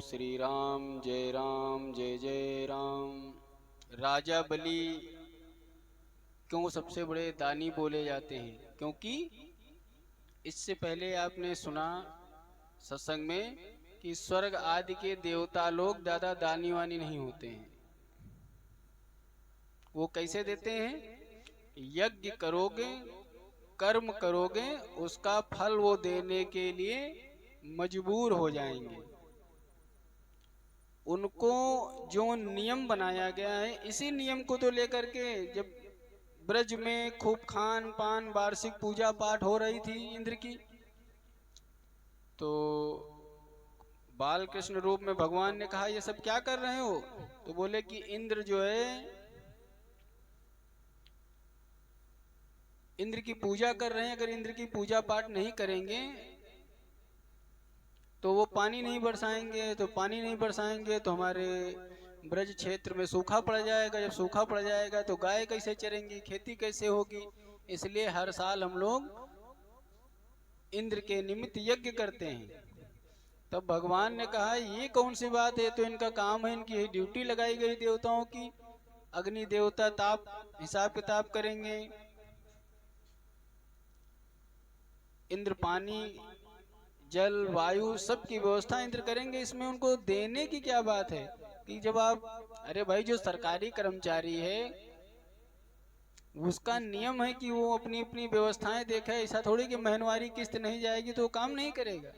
श्री राम जय जय राम। राजा बलि क्यों सबसे बड़े दानी बोले जाते हैं? क्योंकि इससे पहले आपने सुना सत्संग में कि स्वर्ग आदि के देवता लोग ज्यादा दानी वानी नहीं होते हैं। वो कैसे देते हैं? यज्ञ करोगे, कर्म करोगे, उसका फल वो देने के लिए मजबूर हो जाएंगे। उनको जो नियम बनाया गया है, इसी नियम को तो लेकर के जब ब्रज में खूब खान पान, वार्षिक पूजा पाठ हो रही थी इंद्र की, तो बाल कृष्ण रूप में भगवान ने कहा ये सब क्या कर रहे हो? तो बोले कि इंद्र जो है, इंद्र की पूजा कर रहे हैं। अगर इंद्र की पूजा पाठ नहीं करेंगे तो वो पानी नहीं बरसाएंगे, तो पानी नहीं बरसाएंगे तो हमारे ब्रज क्षेत्र में सूखा पड़ जाएगा। जब सूखा पड़ जाएगा तो गाय कैसे चरेंगी, खेती कैसे होगी? इसलिए हर साल हम लोग इंद्र के निमित्त यज्ञ करते हैं। तब भगवान ने कहा ये कौन सी बात है? तो इनका काम है, इनकी ड्यूटी लगाई गई देवताओं की। अग्नि देवता ताप हिसाब किताब करेंगे, इंद्र पानी जल वायु सब की व्यवस्था इंद्र करेंगे। इसमें उनको देने की क्या बात है? कि जब आप, अरे भाई, जो सरकारी कर्मचारी है उसका नियम है कि वो अपनी अपनी व्यवस्थाएं देखे। ऐसा थोड़ी कि महीनवारी किस्त नहीं जाएगी तो वो काम नहीं करेगा।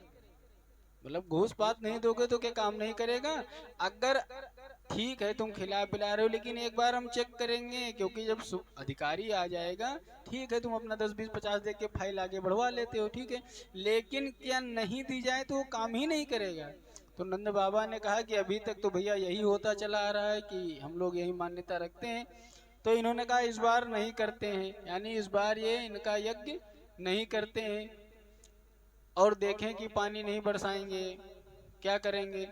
मतलब घूस पात नहीं दोगे तो क्या काम नहीं करेगा? अगर ठीक है तुम खिला पिला रहे हो, लेकिन एक बार हम चेक करेंगे, क्योंकि जब अधिकारी आ जाएगा, ठीक है तुम अपना 10 20 50 दे के फाइल आगे बढ़वा लेते हो, ठीक है, लेकिन क्या नहीं दी जाए तो वो काम ही नहीं करेगा। तो नंद बाबा ने कहा कि अभी तक तो भैया यही होता चला आ रहा है कि हम लोग यही मान्यता रखते हैं। तो इन्होंने कहा इस बार नहीं करते हैं, यानी इस बार ये इनका यज्ञ नहीं करते हैं। और देखें कि पानी नहीं बरसाएंगे, क्या करेंगे?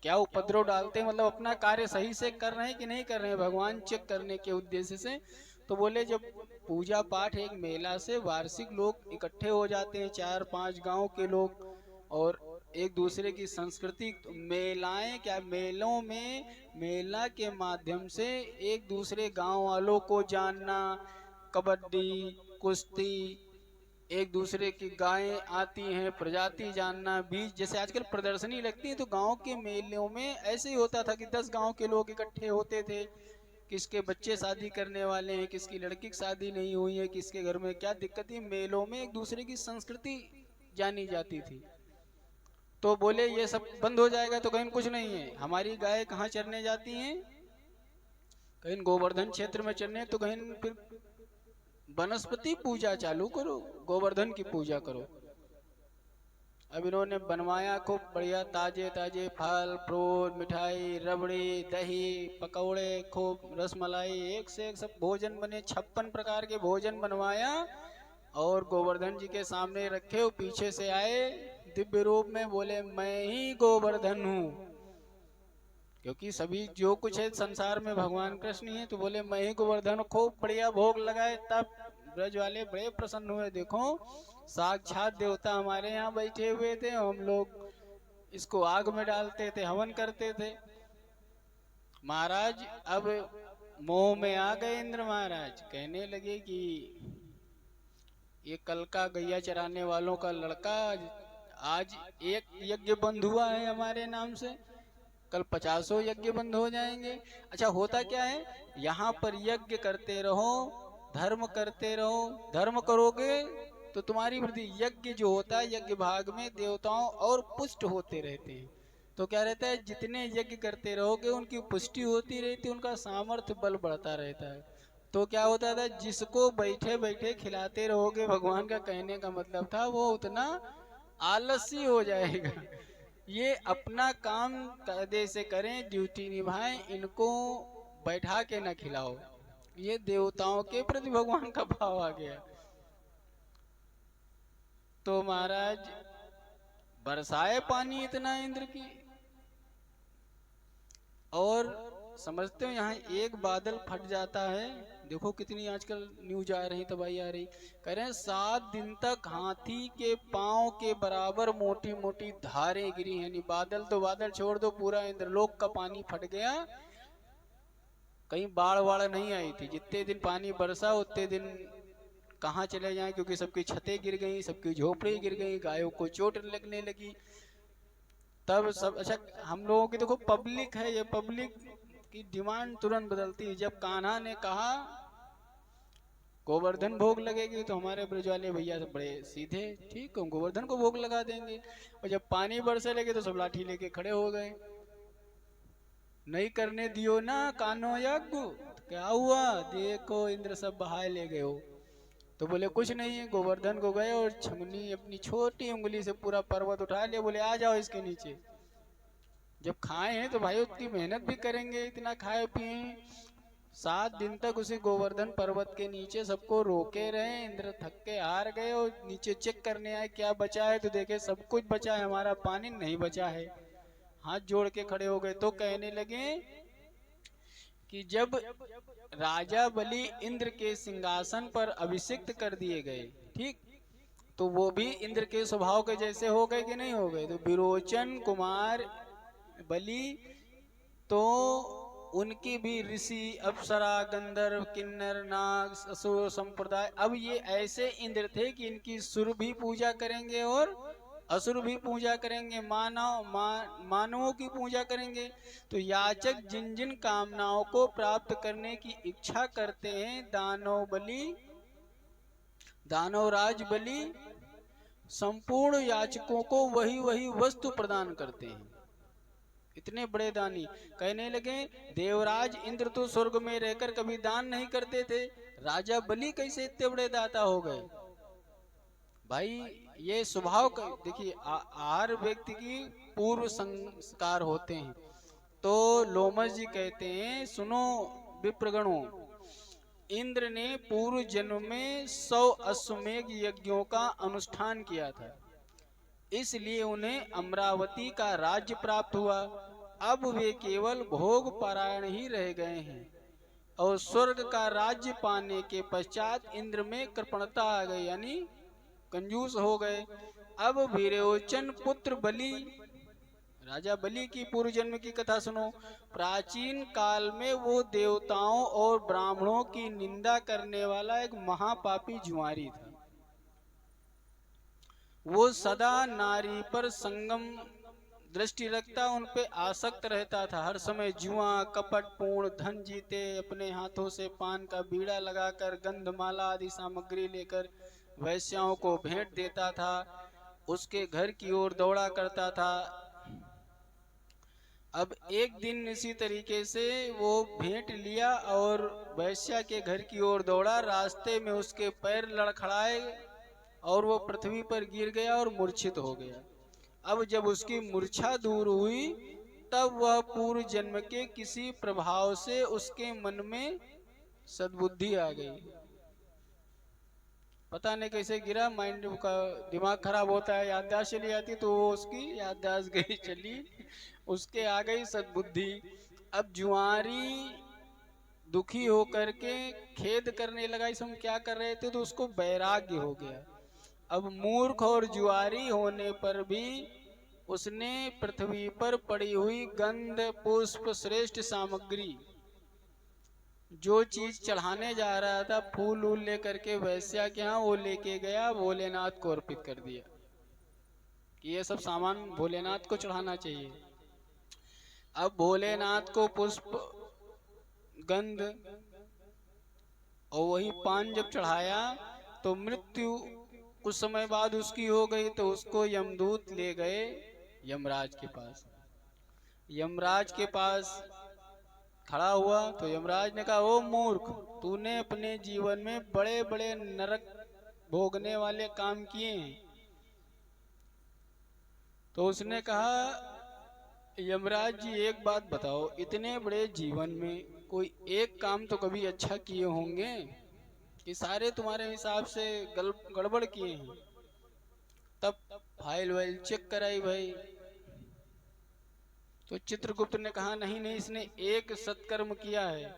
क्या उपद्रव डालते हैं? मतलब अपना कार्य सही से कर रहे हैं कि नहीं कर रहे हैं, भगवान चेक करने के उद्देश्य से। तो बोले जब पूजा पाठ एक मेला से वार्षिक लोग इकट्ठे हो जाते हैं, 4 5 गांव के लोग, और एक दूसरे की संस्कृति, मेलाएं क्या, मेलों में मेला के माध्यम से एक दूसरे गांव वालों को जानना, कबड्डी, कुश्ती, एक दूसरे की गायें आती हैं, प्रजाति जानना, बीज, जैसे आजकल प्रदर्शनी लगती है तो गांव के मेलों में ऐसे ही होता था कि 10 गांव के लोग इकट्ठे होते थे। किसके बच्चे शादी करने वाले हैं, किसकी लड़की की शादी नहीं हुई है, किसके घर में क्या दिक्कत है, मेलों में एक दूसरे की संस्कृति जानी जाती थी। तो बोले ये सब बंद हो जाएगा तो कहीं कुछ नहीं है। हमारी गाय कहाँ चरने जाती हैं? कहीं गोवर्धन क्षेत्र में चरने, तो कहीं फिर वनस्पति पूजा चालू करो, गोवर्धन की पूजा करो। अब इन्होंने बनवाया खूब बढ़िया, ताजे ताजे फल फ्रूट, मिठाई, रबड़ी, दही, पकौड़े, खूब रसमलाई, एक से एक सब भोजन बने, 56 प्रकार के भोजन बनवाया और गोवर्धन जी के सामने रखे। वो पीछे से आए दिव्य रूप में, बोले मैं ही गोवर्धन हूँ। क्योंकि सभी जो कुछ है संसार में भगवान कृष्ण ही है, तो बोले मैं ही गोवर्धन। खूब बढ़िया भोग लगाए, तब ब्रज वाले बड़े प्रसन्न हुए। देखो साक्षात देवता हमारे यहाँ बैठे हुए थे, हम लोग इसको आग में डालते थे, हवन करते थे। महाराज अब मोह में आ गए इंद्र महाराज, कहने लगे कि ये कल का गैया चराने वालों का लड़का आज एक यज्ञ बंद हुआ है हमारे नाम से, कल 50 यज्ञ बंद हो जाएंगे। अच्छा होता क्या है, यहाँ पर यज्ञ करते रहो, धर्म करते रहो, धर्म करोगे तो तुम्हारी वृद्धि। यज्ञ जो होता है, यज्ञ भाग में देवताओं और पुष्ट होते रहते हैं। तो क्या रहता है, जितने यज्ञ करते रहोगे उनकी पुष्टि होती रहती, उनका सामर्थ्य बल बढ़ता रहता है। तो क्या होता था, जिसको बैठे बैठे खिलाते रहोगे, भगवान का कहने का मतलब था, वो उतना आलसी हो जाएगा। ये अपना काम कायदे से करें, ड्यूटी निभाएं, इनको बैठा के न खिलाओ। ये देवताओं के प्रति भगवान का भाव आ गया। तो महाराज बरसाए पानी इतना इंद्र की, और समझते हो यहाँ एक बादल फट जाता है, देखो कितनी आजकल न्यूज आ रही, तबाही आ रही। कह रहे हैं 7 दिन तक हाथी के पांव के बराबर मोटी मोटी धारें गिरी हैं। बादल तो बादल छोड़ दो, पूरा इंद्रलोक का पानी फट गया। कहीं बाढ़ वाढ़ नहीं आई थी, जितने दिन पानी बरसा उतने दिन कहाँ चले जाएं, क्योंकि सबकी छतें गिर गई, सबकी झोपड़ी गिर गई, गायों को चोट लगने लगी। तब सब अच्छा, हम लोगों की देखो पब्लिक है, ये पब्लिक की डिमांड तुरंत बदलती है। जब कान्हा ने कहा गोवर्धन भोग लगेगी, तो हमारे ब्रज वाले भैया सब बड़े सीधे, ठीक है गोवर्धन को भोग लगा देंगे। और जब पानी बरसे लगे तो सब लाठी लेके खड़े हो गए, नहीं करने दियो ना कान्हो यज्ञ, तो क्या हुआ, देखो इंद्र सब बहाए ले गए हो। तो बोले कुछ नहीं है, गोवर्धन को गए और छमनी अपनी छोटी उंगली से पूरा पर्वत उठा लिया, बोले आ जाओ इसके नीचे। जब खाए हैं तो भाई उतनी मेहनत भी करेंगे, इतना खाए पिए। 7 दिन तक उसे गोवर्धन पर्वत के नीचे सबको रोके रहे, इंद्र थक के हार गए और नीचे चेक करने आए क्या बचा है, तो देखे सब कुछ बचा है, हमारा पानी नहीं बचा है। हाथ जोड़ के खड़े हो गए। तो कहने लगे कि जब राजा बलि इंद्र के सिंहासन पर अभिषिक्त कर दिए गए, ठीक, तो वो भी इंद्र के स्वभाव के जैसे हो गए कि नहीं हो गए। तो विरोचन कुमार बलि, तो उनकी भी ऋषि अप्सरा गंधर्व किन्नर नाग असुर संप्रदाय, अब ये ऐसे इंद्र थे कि इनकी सुर भी पूजा करेंगे और असुर भी पूजा करेंगे, मानवों की पूजा करेंगे। तो याचक जिन जिन कामनाओं को प्राप्त करने की इच्छा करते हैं, दानवराज बलि संपूर्ण याचकों को वही वही वस्तु प्रदान करते हैं। इतने बड़े दानी। कहने लगे देवराज इंद्र तो स्वर्ग में रहकर कभी दान नहीं करते थे, राजा बलि कैसे इतने बड़े दाता हो गए। भाई ये स्वभाव का देखिए, हर व्यक्ति की पूर्व संस्कार होते हैं। तो लोमस जी कहते हैं सुनो विप्रगणों, इंद्र ने पूर्व जन्म में 100 अश्वमेघ यज्ञों का अनुष्ठान किया था, इसलिए उन्हें अमरावती का राज्य प्राप्त हुआ। अब वे केवल भोग परायण ही रह गए हैं और स्वर्ग का राज्य पाने के पश्चात इंद्र में कृपणता आ गई, यानी कंजूस हो गए। अब विरोचन पुत्र बलि, राजा बलि की पूर्व जन्म की कथा सुनो। प्राचीन काल में वो देवताओं और ब्राह्मणों की निंदा करने वाला एक महापापी जुआरी था। वो सदा नारी पर संगम दृष्टि रखता, उन पे आसक्त रहता था, हर समय जुआ कपट पूर्ण धन जीते, अपने हाथों से पान का बीड़ा लगाकर गंधमाला आदि सामग्री लेकर वैश्याओं को भेंट देता था, उसके घर की ओर दौड़ा करता था। अब एक दिन इसी तरीके से वो भेंट लिया और वैश्या के घर की ओर दौड़ा, रास्ते में उसके पैर लड़खड़ाए और वो पृथ्वी पर गिर गया और मूर्छित हो गया। अब जब उसकी मूर्छा दूर हुई, तब वह पूर्व जन्म के किसी प्रभाव से उसके मन में सद्बुद्धि आ गई। पता नहीं कैसे गिरा, माइंड का दिमाग खराब होता है, याददाश्त चली जाती, तो वो उसकी याददाश्त गई चली, उसके आ गई सद्बुद्धि। अब जुआरी दुखी होकर के खेद करने लगा, इस हम क्या कर रहे थे, तो उसको वैराग्य हो गया। अब मूर्ख और जुआरी होने पर भी उसने पृथ्वी पर पड़ी हुई गंध पुष्प श्रेष्ठ सामग्री, जो चीज चढ़ाने जा रहा था, फूल वूल लेकर के वैश्या के यहाँ, वो लेके गया, भोलेनाथ को अर्पित कर दिया कि ये सब सामान भोलेनाथ को चढ़ाना चाहिए। अब भोलेनाथ को पुष्प गंध और वही पान जब चढ़ाया, तो मृत्यु कुछ समय बाद उसकी हो गई। तो उसको यमदूत ले गए यमराज के पास। यमराज के पास खड़ा हुआ तो यमराज ने कहा, ओ मूर्ख, तूने अपने जीवन में बड़े बड़े नरक भोगने वाले काम किए हैं। तो उसने कहा, यमराज जी एक बात बताओ, इतने बड़े जीवन में कोई एक काम तो कभी अच्छा किए होंगे कि सारे तुम्हारे हिसाब से गड़बड़ किए हैं। तब फाइल वाइल चेक कराई भाई, तो चित्रगुप्त ने कहा नहीं नहीं, इसने एक सत्कर्म किया है।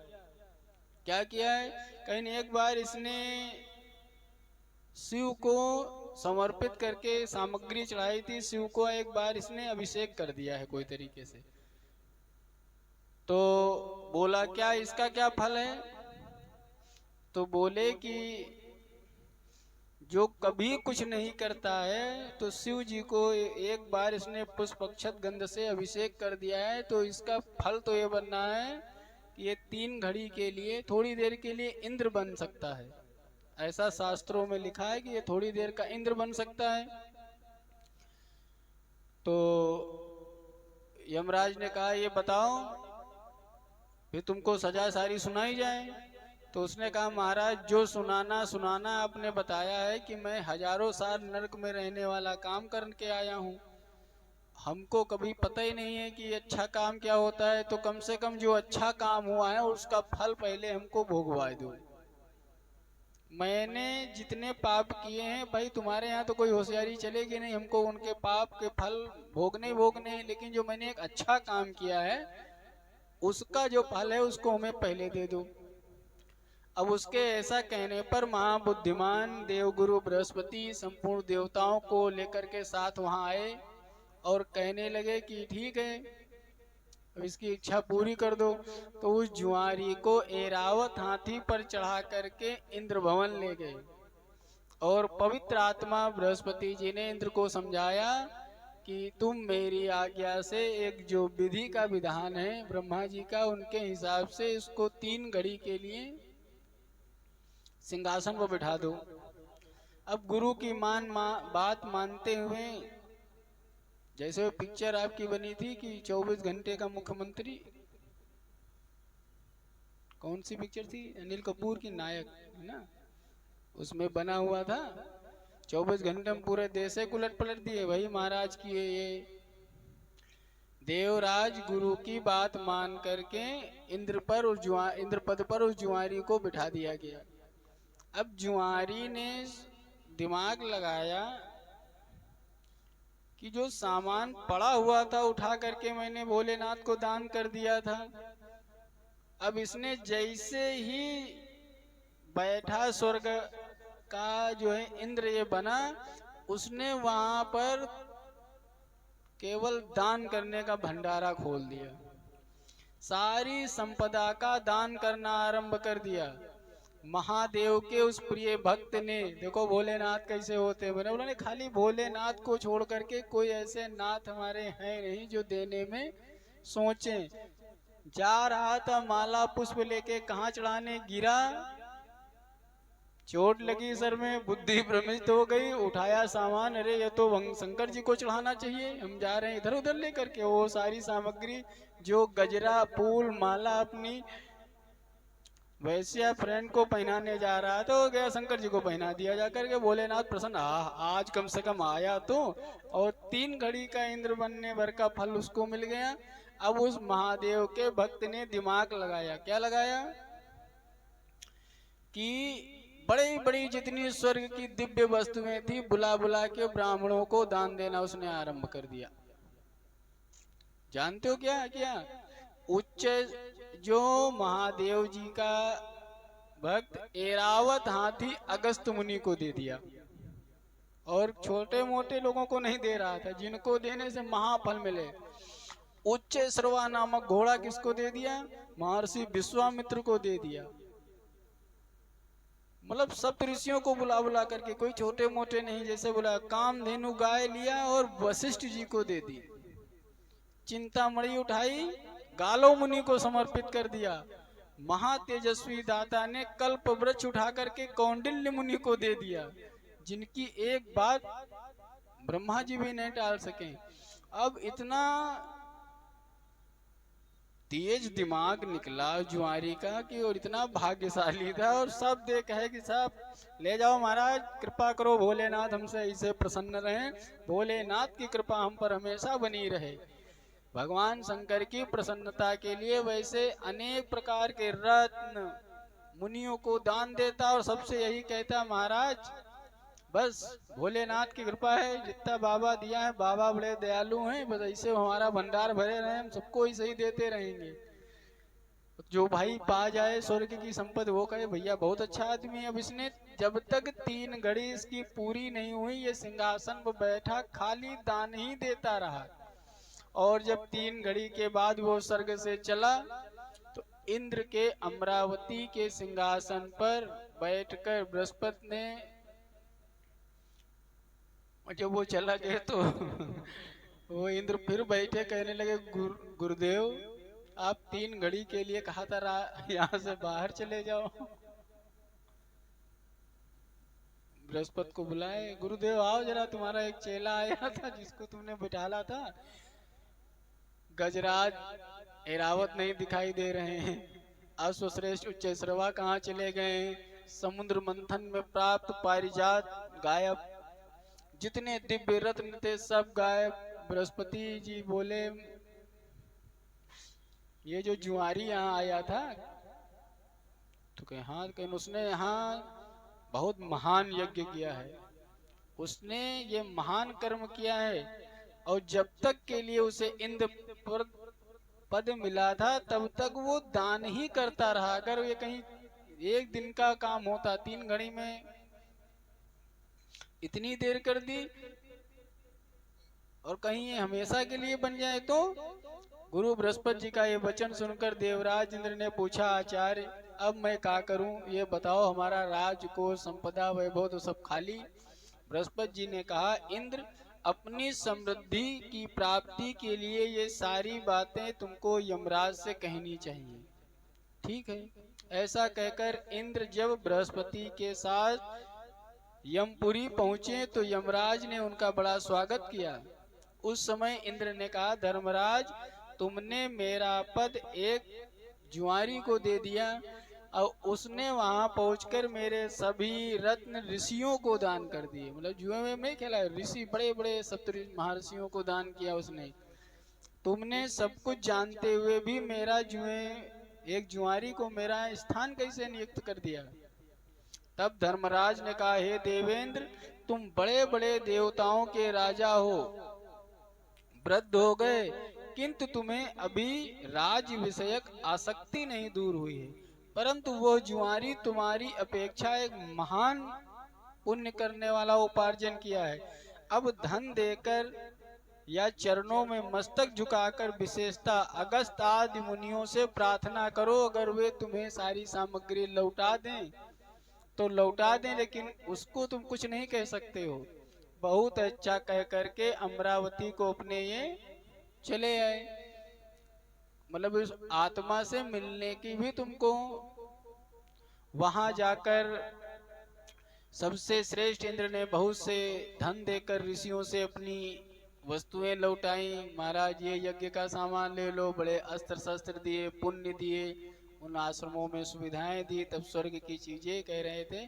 क्या किया है? कहीं एक बार इसने शिव को समर्पित करके सामग्री चढ़ाई थी, शिव को एक बार इसने अभिषेक कर दिया है कोई तरीके से। तो बोला क्या इसका क्या फल है? तो बोले कि जो कभी कुछ नहीं करता है तो शिव जी को एक बार इसने पुष्प अक्षत गंध से अभिषेक कर दिया है, तो इसका फल तो ये बनना है कि ये 3 घड़ी के लिए, थोड़ी देर के लिए इंद्र बन सकता है। ऐसा शास्त्रों में लिखा है कि ये थोड़ी देर का इंद्र बन सकता है। तो यमराज ने कहा ये बताओ फिर तुमको सजा सारी सुनाई जाए। तो उसने कहा महाराज जो सुनाना आपने बताया है कि मैं हजारों साल नरक में रहने वाला काम करके आया हूँ, हमको कभी पता ही नहीं है कि अच्छा काम क्या होता है, तो कम से कम जो अच्छा काम हुआ है उसका फल पहले हमको भोगवा दो। मैंने जितने पाप किए हैं भाई तुम्हारे यहाँ तो कोई होशियारी चलेगी नहीं, हमको उनके पाप के फल भोगने हैं, लेकिन जो मैंने एक अच्छा काम किया है उसका जो फल है उसको हमें पहले दे दो। अब उसके ऐसा कहने पर महाबुद्धिमान देवगुरु बृहस्पति संपूर्ण देवताओं को लेकर के साथ वहां आए और कहने लगे कि ठीक है अब इसकी इच्छा पूरी कर दो। तो उस जुआरी को ऐरावत हाथी पर चढ़ा करके इंद्र भवन ले गए और पवित्र आत्मा बृहस्पति जी ने इंद्र को समझाया कि तुम मेरी आज्ञा से एक जो विधि का विधान है ब्रह्मा जी का, उनके हिसाब से इसको 3 घड़ी के लिए सिंहासन पर बिठा दो। अब गुरु की बात मानते हुए, जैसे वो पिक्चर आपकी बनी थी कि 24 घंटे का मुख्यमंत्री, कौन सी पिक्चर थी? अनिल कपूर की नायक है ना, उसमें बना हुआ था 24 घंटे में पूरे देश से उलट पलट दिए भाई महाराज की। ये देवराज गुरु की बात मान करके इंद्र पद पर उस जुआरी को बिठा दिया गया। अब जुआरी ने दिमाग लगाया कि जो सामान पड़ा हुआ था उठा करके मैंने भोलेनाथ को दान कर दिया था, अब इसने जैसे ही बैठा स्वर्ग का जो है इंद्र ये बना, उसने वहां पर केवल दान करने का भंडारा खोल दिया, सारी संपदा का दान करना आरंभ कर दिया। महादेव के उस प्रिय भक्त ने, देखो भोलेनाथ कैसे होते हैं, उन्होंने खाली भोलेनाथ को छोड़ करके कोई ऐसे नाथ हमारे हैं नहीं जो देने में सोचे। जा रहा था माला पुष्प लेके, कहाँ चढ़ाने गिरा, चोट लगी सर में, बुद्धि भ्रमित हो गई, उठाया सामान, अरे ये तो शंकर जी को चढ़ाना चाहिए, हम जा रहे हैं इधर उधर लेकर के। वो सारी सामग्री जो गजरा फूल माला अपनी वैश्या फ्रेंड को पहनाने जा रहा था, तो गया शंकर जी को पहना दिया जाकर के। भोलेनाथ प्रसन्न, आज कम से कम आया तो, और 3 घड़ी का इंद्र बनने भर का फल उसको मिल गया। अब उस महादेव के भक्त ने दिमाग लगाया, क्या लगाया कि बड़ी बड़ी जितनी स्वर्ग की दिव्य वस्तुएं थी बुला बुला के ब्राह्मणों को दान देना उसने आरंभ कर दिया। जानते हो क्या किया? उच्च जो महादेव जी का भक्त ऐरावत हाथी अगस्त मुनि को दे दिया, और छोटे मोटे लोगों को नहीं दे रहा था, जिनको देने से महाफल मिले। उच्च श्रवा नामक घोड़ा किसको दे दिया? महर्षि विश्वामित्र को दे दिया। मतलब सब ऋषियों को बुला बुला करके, कोई छोटे मोटे नहीं, जैसे बोला कामधेनु गाय लिया और वशिष्ठ जी को दे दी। चिंतामणि उठाई गालो मुनि को समर्पित कर दिया। महातेजस्वी दाता ने कल्प वृक्ष उठा करके कौंडिल्य मुनि को दे दिया, जिनकी एक बात ब्रह्मा जी भी नहीं टाल सके। अब इतना तेज दिमाग निकला जुआरी का कि, और इतना भाग्यशाली था, और सब देख है कि साहब ले जाओ महाराज, कृपा करो भोलेनाथ हमसे ऐसे प्रसन्न रहें, भोलेनाथ की कृपा हम पर हमेशा बनी रहे। भगवान शंकर की प्रसन्नता के लिए वैसे अनेक प्रकार के रत्न मुनियों को दान देता, और सबसे यही कहता महाराज बस भोलेनाथ की कृपा है, जितना बाबा दिया है, बाबा बड़े दयालु हैं, बस ऐसे हमारा भंडार भरे रहे, हम सबको ही सही देते रहेंगे। जो भाई पा जाए स्वर्ग की संपत्ति वो कहे भैया बहुत अच्छा आदमी है। अब इसने जब तक 3 घड़ी इसकी पूरी नहीं हुई, ये सिंहासन पर बैठा खाली दान ही देता रहा। और जब 3 घड़ी के बाद वो स्वर्ग से चला, तो इंद्र के अमरावती के सिंहासन पर बैठकर बृहस्पति ने, जब वो चला गया तो वो इंद्र फिर बैठे, कहने लगे गुरुदेव, आप 3 घड़ी के लिए कहा था यहाँ से बाहर चले जाओ। बृहस्पति को बुलाए, गुरुदेव आओ जरा, तुम्हारा एक चेला आया था जिसको तुमने बिठाला था, गजराज एरावत नहीं दिखाई दे रहे हैं, अश्वश्रेष्ठ उच्चैश्रवा कहाँ चले गए, समुद्र मंथन में प्राप्त पारिजात गायब, जितने दिव्य रत्न थे सब गायब। बृहस्पति जी बोले, ये जो जुआरी यहाँ आया था, तो कहे हाँ, कहे उसने यहाँ बहुत महान यज्ञ किया है, उसने ये महान कर्म किया है, और जब तक के लिए उसे इंद्र पद मिला था तब तक वो दान ही करता रहा। अगर ये कहीं एक दिन का काम होता, 3 घड़ी में इतनी देर कर दी, और कहीं ये हमेशा के लिए बन जाए तो। गुरु बृहस्पति जी का ये वचन सुनकर देवराज इंद्र ने पूछा, आचार्य अब मैं क्या करूं, ये बताओ, हमारा राज को संपदा वैभव तो सब खाली। बृहस्पति जी ने कहा, इंद्र, अपनी समृद्धि की प्राप्ति के लिए ये सारी बातें तुमको यमराज से कहनी चाहिए। ठीक है। ऐसा कहकर इंद्र जब बृहस्पति के साथ यमपुरी पहुंचे तो यमराज ने उनका बड़ा स्वागत किया। उस समय इंद्र ने कहा, धर्मराज, तुमने मेरा पद एक जुआरी को दे दिया, और उसने वहां पहुंचकर मेरे सभी रत्न ऋषियों को दान कर दिए। मतलब जुए में नहीं खेला, ऋषि बड़े बड़े सप्तऋषि महर्षियों को दान किया उसने। तुमने सब कुछ जानते हुए भी मेरा एक जुआरी को मेरा स्थान कैसे नियुक्त कर दिया। तब धर्मराज ने कहा, हे देवेंद्र, तुम बड़े बड़े देवताओं के राजा हो, वृद्ध हो गए, किंतु तुम्हें अभी राज विषयक आसक्ति नहीं दूर हुई है, परंतु वो जुआरी तुम्हारी अपेक्षा एक महान पुण्य करने वाला उपार्जन किया है। अब धन देकर या चरणों में मस्तक झुकाकर विशेषता अगस्त आदि मुनियों से प्रार्थना करो, अगर वे तुम्हें सारी सामग्री लौटा दें तो लौटा दें, लेकिन उसको तुम कुछ नहीं कह सकते हो। बहुत अच्छा कह करके अमरावती को अपने ये चले आए। मतलब उस आत्मा से मिलने की भी तुमको वहां जाकर सबसे श्रेष्ठ इंद्र ने बहुत से धन देकर ऋषियों से अपनी वस्तुएं लौटाई। महाराज ये यज्ञ का सामान ले लो, बड़े अस्त्र शस्त्र दिए, पुण्य दिए, उन आश्रमों में सुविधाएं दी। तब स्वर्ग की चीजें कह रहे थे।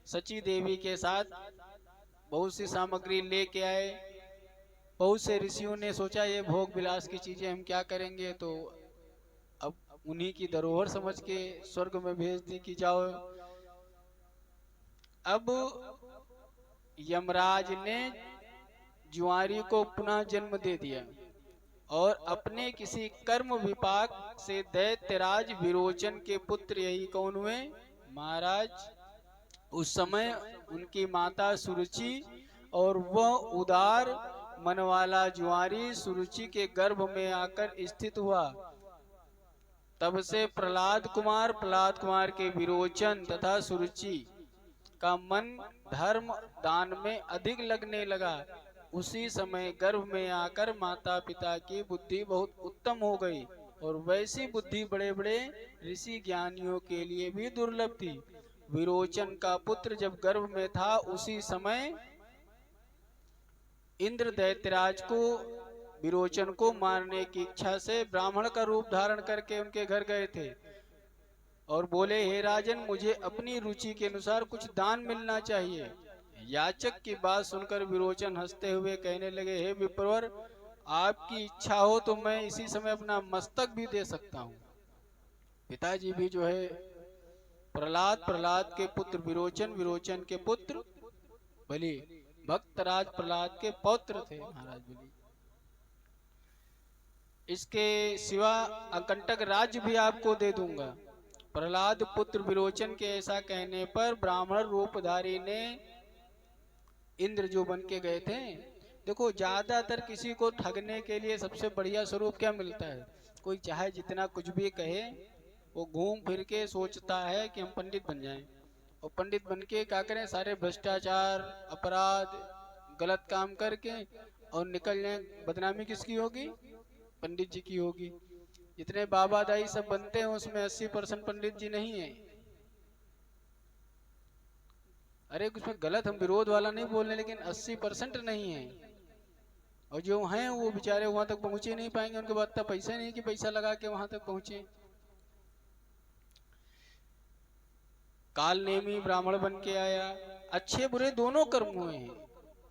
सची देवी के साथ बहुत सी सामग्री लेके आए। बहुत से ऋषियों ने सोचा ये भोग विलास की चीजें हम क्या करेंगे, तो अब उन्हीं की धरोहर समझ के स्वर्ग में भेज दी कि जाओ। अब यमराज ने जुआरी को पुनः जन्म दे दिया और अपने किसी कर्म विपाक से दैत्यराज विरोचन के पुत्र यही कौन हुए, महाराज। उस समय उनकी माता सुरुचि और वह उदार मन वाला जुआरी सुरुचि के गर्भ में आकर स्थित हुआ। तब से प्रहलाद कुमार के विरोचन तथा सुरुचि का मन धर्म दान में अधिक लगने लगा। उसी समय गर्भ में आकर माता पिता की बुद्धि बहुत उत्तम हो गई, और वैसी बुद्धि बड़े बड़े ऋषि ज्ञानियों के लिए भी दुर्लभ थी। विरोचन का पुत्र जब गर्भ में था, उसी समय इंद्र दैत्यराज को विरोचन को मारने की इच्छा से ब्राह्मण का रूप धारण करके उनके घर गए थे और बोले, हे राजन, मुझे अपनी रुचि के अनुसार कुछ दान मिलना चाहिए। याचक की बात सुनकर विरोचन हंसते हुए कहने लगे, हे विप्रवर, आपकी इच्छा हो तो मैं इसी समय अपना मस्तक भी दे सकता हूँ। पिताजी भी जो है प्रहलाद के पुत्र विरोचन के पुत्र बलि भक्त राज प्रहलाद के पौत्र थे महाराज बलि। इसके सिवा अकंटक राज्य भी आपको दे दूंगा। प्रहलाद पुत्र विरोचन के ऐसा कहने पर ब्राह्मण रूपधारी ने इंद्र जो बन के गए थे, देखो ज्यादातर किसी को ठगने के लिए सबसे बढ़िया स्वरूप क्या मिलता है, कोई चाहे जितना कुछ भी कहे, वो घूम फिर के सोचता है कि हम पंडित बन जाएं, और पंडित बन के क्या करें, सारे भ्रष्टाचार अपराध गलत काम करके और निकल जाए। बदनामी किसकी होगी, पंडित जी की होगी। जितने बाबा दाई सब बनते हैं उसमें 80% पंडित जी नहीं है। अरे उसमें गलत, हम विरोध वाला नहीं बोल रहे, लेकिन 80% नहीं है। और जो हैं वो बेचारे वहां तक पहुंचे नहीं पाएंगे, उनके पास इतना पैसा नहीं कि पैसा लगा के वहां तक पहुंचे। काल नेमी ब्राह्मण बन के आया, अच्छे बुरे दोनों कर्म हुए हैं।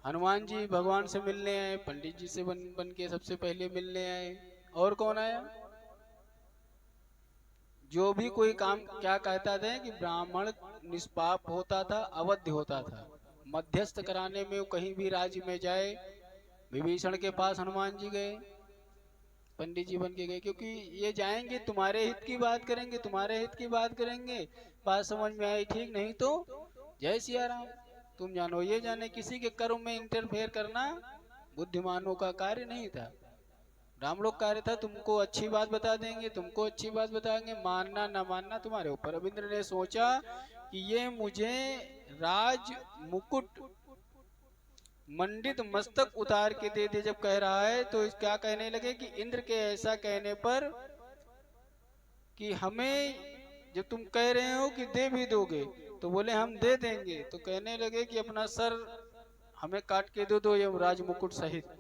हनुमान जी भगवान से मिलने आए, पंडित जी से बन के सबसे पहले मिलने आए। और कौन आया, जो भी कोई काम क्या कहता था कि ब्राह्मण निष्पाप होता था, अवध्य होता था, मध्यस्थ कराने में वो कहीं भी राज्य में जाए। विभीषण के पास हनुमान जी गए, पंडित जी बन के गए, क्योंकि ये जाएंगे तुम्हारे हित की बात करेंगे, तुम्हारे हित की बात करेंगे, बात समझ में आई ठीक, नहीं तो जय सिया राम। तुम जानो ये जाने, किसी के कर्म में इंटरफेयर करना बुद्धिमानों का कार्य नहीं था, राम लोग कार्य था। तुमको अच्छी बात बता देंगे, तुमको अच्छी बात बताएंगे, मानना ना मानना तुम्हारे ऊपर। अब इंद्र ने सोचा कि ये मुझे राज मुकुट मंडित मस्तक उतार के दे दे, जब कह रहा है तो क्या कहने लगे कि इंद्र के ऐसा कहने पर कि हमें जब तुम कह रहे हो कि दे भी दोगे, तो बोले हम दे देंगे, तो कहने लगे कि अपना सर हमें काट के दो ये राज मुकुट सहित।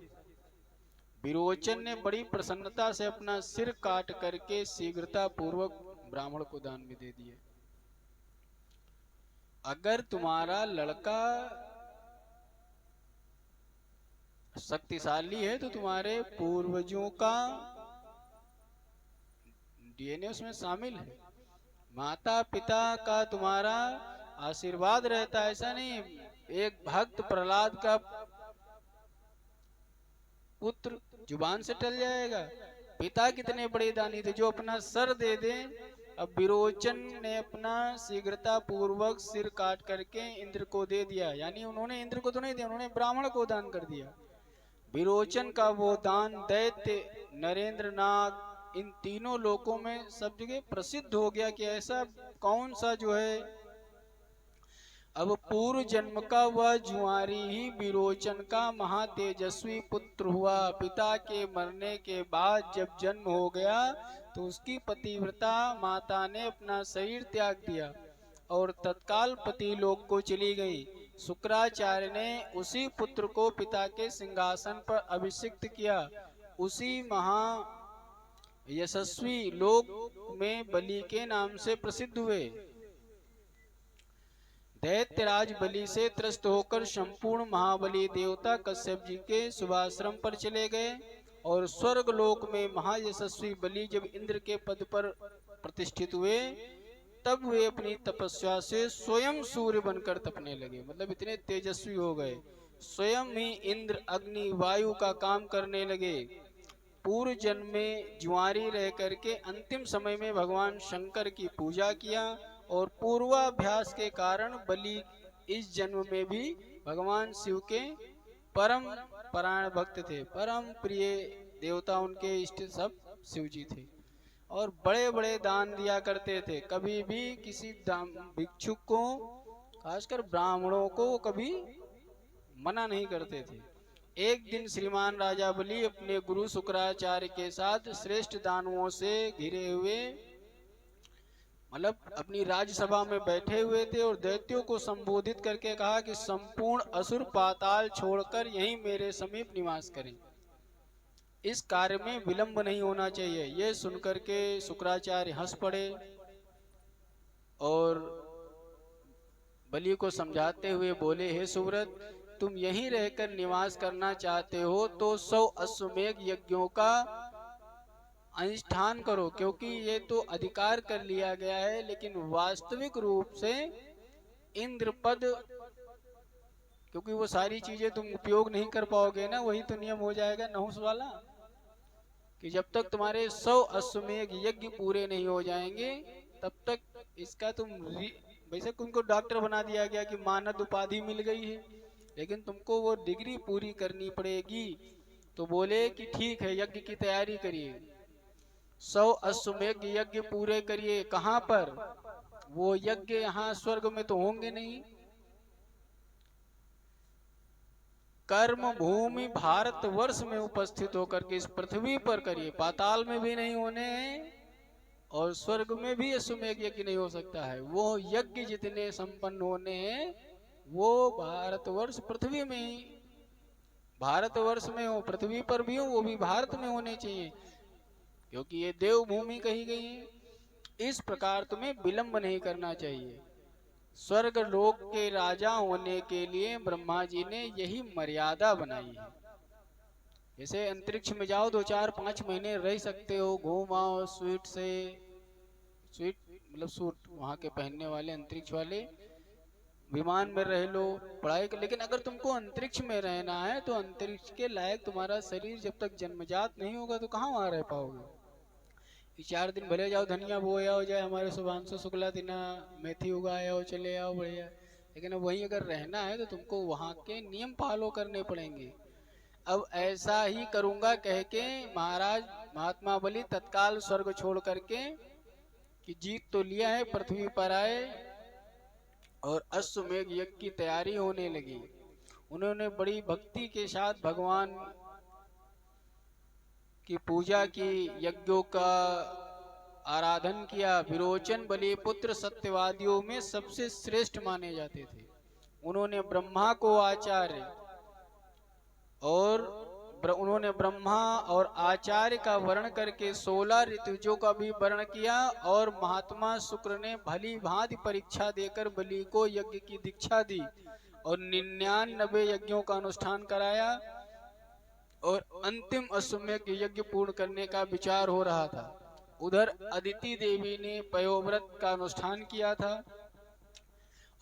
विरोचन ने बड़ी प्रसन्नता से अपना सिर काट करके शीघ्रता पूर्वक ब्राह्मण को दान में दे दिए। अगर तुम्हारा लड़का शक्तिशाली है तो तुम्हारे पूर्वजों का डीएनए उसमें शामिल है, माता पिता का तुम्हारा आशीर्वाद रहता है। ऐसा नहीं एक भक्त प्रहलाद का पुत्र जुबान से टल जाएगा। पिता कितने बड़े दानी थे जो अपना सर दे दे। अब विरोचन ने अपना शीघ्रता पूर्वक सिर काट करके इंद्र को दे दिया, यानी उन्होंने इंद्र को तो नहीं दिया, उन्होंने ब्राह्मण को दान कर दिया। विरोचन का वो दान दैत्य, नरेंद्र, नाग, इन तीनों लोकों में सब जगह प्रसिद्ध हो गया कि ऐसा कौन सा जो है। अब पूर्व जन्म का वह जुआरी ही विरोचन का महातेजस्वी पुत्र हुआ। पिता के मरने के बाद जब जन्म हो गया तो उसकी पतिव्रता माता ने अपना शरीर त्याग दिया और तत्काल पति लोक को चली गई। शुक्राचार्य ने उसी पुत्र को पिता के सिंहासन पर अभिषिक्त किया। उसी महा यशस्वी लोक में बलि के नाम से प्रसिद्ध हुए। दैत्यराज बलि से त्रस्त होकर संपूर्ण महाबली देवता कश्यप जी के शुभाश्रम पर चले गए और स्वर्ग लोक में महायशस्वी बलि जब इंद्र के पद पर प्रतिष्ठित हुए तब वे अपनी तपस्या से स्वयं सूर्य बनकर तपने लगे। मतलब इतने तेजस्वी हो गए, स्वयं ही इंद्र अग्नि वायु का काम करने लगे। पूर्व जन्म में जुआरी रह करके अंतिम समय में भगवान शंकर की पूजा किया और पूर्वाभ्यास के कारण बलि इस जन्म में भी भगवान शिव के परम परायण भक्त थे। परम प्रिय देवता उनके इष्ट सब शिव जी थे और बड़े बड़े दान दिया करते थे। कभी भी किसी भिक्षुक को, खासकर ब्राह्मणों को, कभी मना नहीं करते थे। एक दिन श्रीमान राजा बलि अपने गुरु शुक्राचार्य के साथ श्रेष्ठ दानवों से घिरे हुए, मतलब अपनी राज्यसभा में बैठे हुए थे और दैत्यों को संबोधित करके कहा कि संपूर्ण असुर पाताल छोड़कर यहीं मेरे समीप निवास करें, इस कार्य में विलंब नहीं होना चाहिए। ये सुनकर के शुक्राचार्य हंस पड़े और बलि को समझाते हुए बोले, हे सुव्रत, तुम यहीं रहकर निवास करना चाहते हो तो 100 अश्वमेघ यज्ञों का अनुष्ठान करो, क्योंकि ये तो अधिकार कर लिया गया है, लेकिन वास्तविक रूप से इंद्र पद क्योंकि वो सारी चीजें तुम उपयोग नहीं कर पाओगे ना, वही तो नियम हो जाएगा नहुस वाला, कि जब तक तुम्हारे 100 अश्वमेध यज्ञ पूरे नहीं हो जाएंगे तब तक इसका वैसे तुमको डॉक्टर बना दिया गया कि मानद उपाधि मिल गई है, लेकिन तुमको वो डिग्री पूरी करनी पड़ेगी। तो बोले कि ठीक है, यज्ञ की तैयारी करिए, 100 अश्वमेध यज्ञ पूरे करिए। कहाँ पर? वो यज्ञ यहाँ स्वर्ग में तो होंगे नहीं, कर्म भूमि भारतवर्ष में उपस्थित होकर के इस पृथ्वी पर करिए। पाताल में भी नहीं होने हैं और स्वर्ग में भी अश्वमेध यज्ञ नहीं हो सकता है। वो यज्ञ जितने संपन्न होने हैं वो भारतवर्ष पृथ्वी में ही, भारतवर्ष में हो, पृथ्वी पर भी हो, वो भी भारत में होने चाहिए, क्योंकि ये देव भूमि कही गई है। इस प्रकार तुम्हें विलंब नहीं करना चाहिए। स्वर्ग लोक के राजा होने के लिए ब्रह्मा जी ने यही मर्यादा बनाई है। जैसे अंतरिक्ष में जाओ 2-4-5 महीने रह सकते हो, घूम आओ, स्वीट से स्वीट मतलब सूट वहाँ के पहनने वाले अंतरिक्ष वाले, विमान में रह लो, पढ़ाई कर, लेकिन अगर तुमको अंतरिक्ष में रहना है तो अंतरिक्ष के लायक तुम्हारा शरीर जब तक जन्मजात नहीं होगा तो कहाँ वहाँ रह पाओगे। 4 दिन भले जाओ, धनिया बोया हो जाए, हमारे शुभांशु शुक्ला दिना मेथी उगाया हो, चले आओ बढ़िया, लेकिन अब वहीं अगर रहना है तो तुमको वहाँ के नियम फॉलो करने पड़ेंगे। अब ऐसा ही करूंगा कह के महाराज महात्मा बलि तत्काल स्वर्ग छोड़ करके कि जीत तो लिया है, पृथ्वी पर आए और अश्वमेध यज्ञ की तैयारी होने लगी। उन्होंने बड़ी भक्ति के साथ भगवान की पूजा की, यज्ञों का आराधन किया। विरोचन बलि पुत्र सत्यवादियों में सबसे श्रेष्ठ माने जाते थे। उन्होंने ब्रह्मा को आचार्य और उन्होंने ब्रह्मा और आचार्य का वर्ण करके 16 ऋतुजों का भी वर्ण किया, और महात्मा शुक्र ने भली भांति परीक्षा देकर बलि को यज्ञ की दीक्षा दी और 99 यज्ञों का अनुष्ठान कराया, और अंतिम अश्वमेध यज्ञ पूर्ण करने का विचार हो रहा था। उधर अदिति देवी ने पयोव्रत का अनुष्ठान किया था,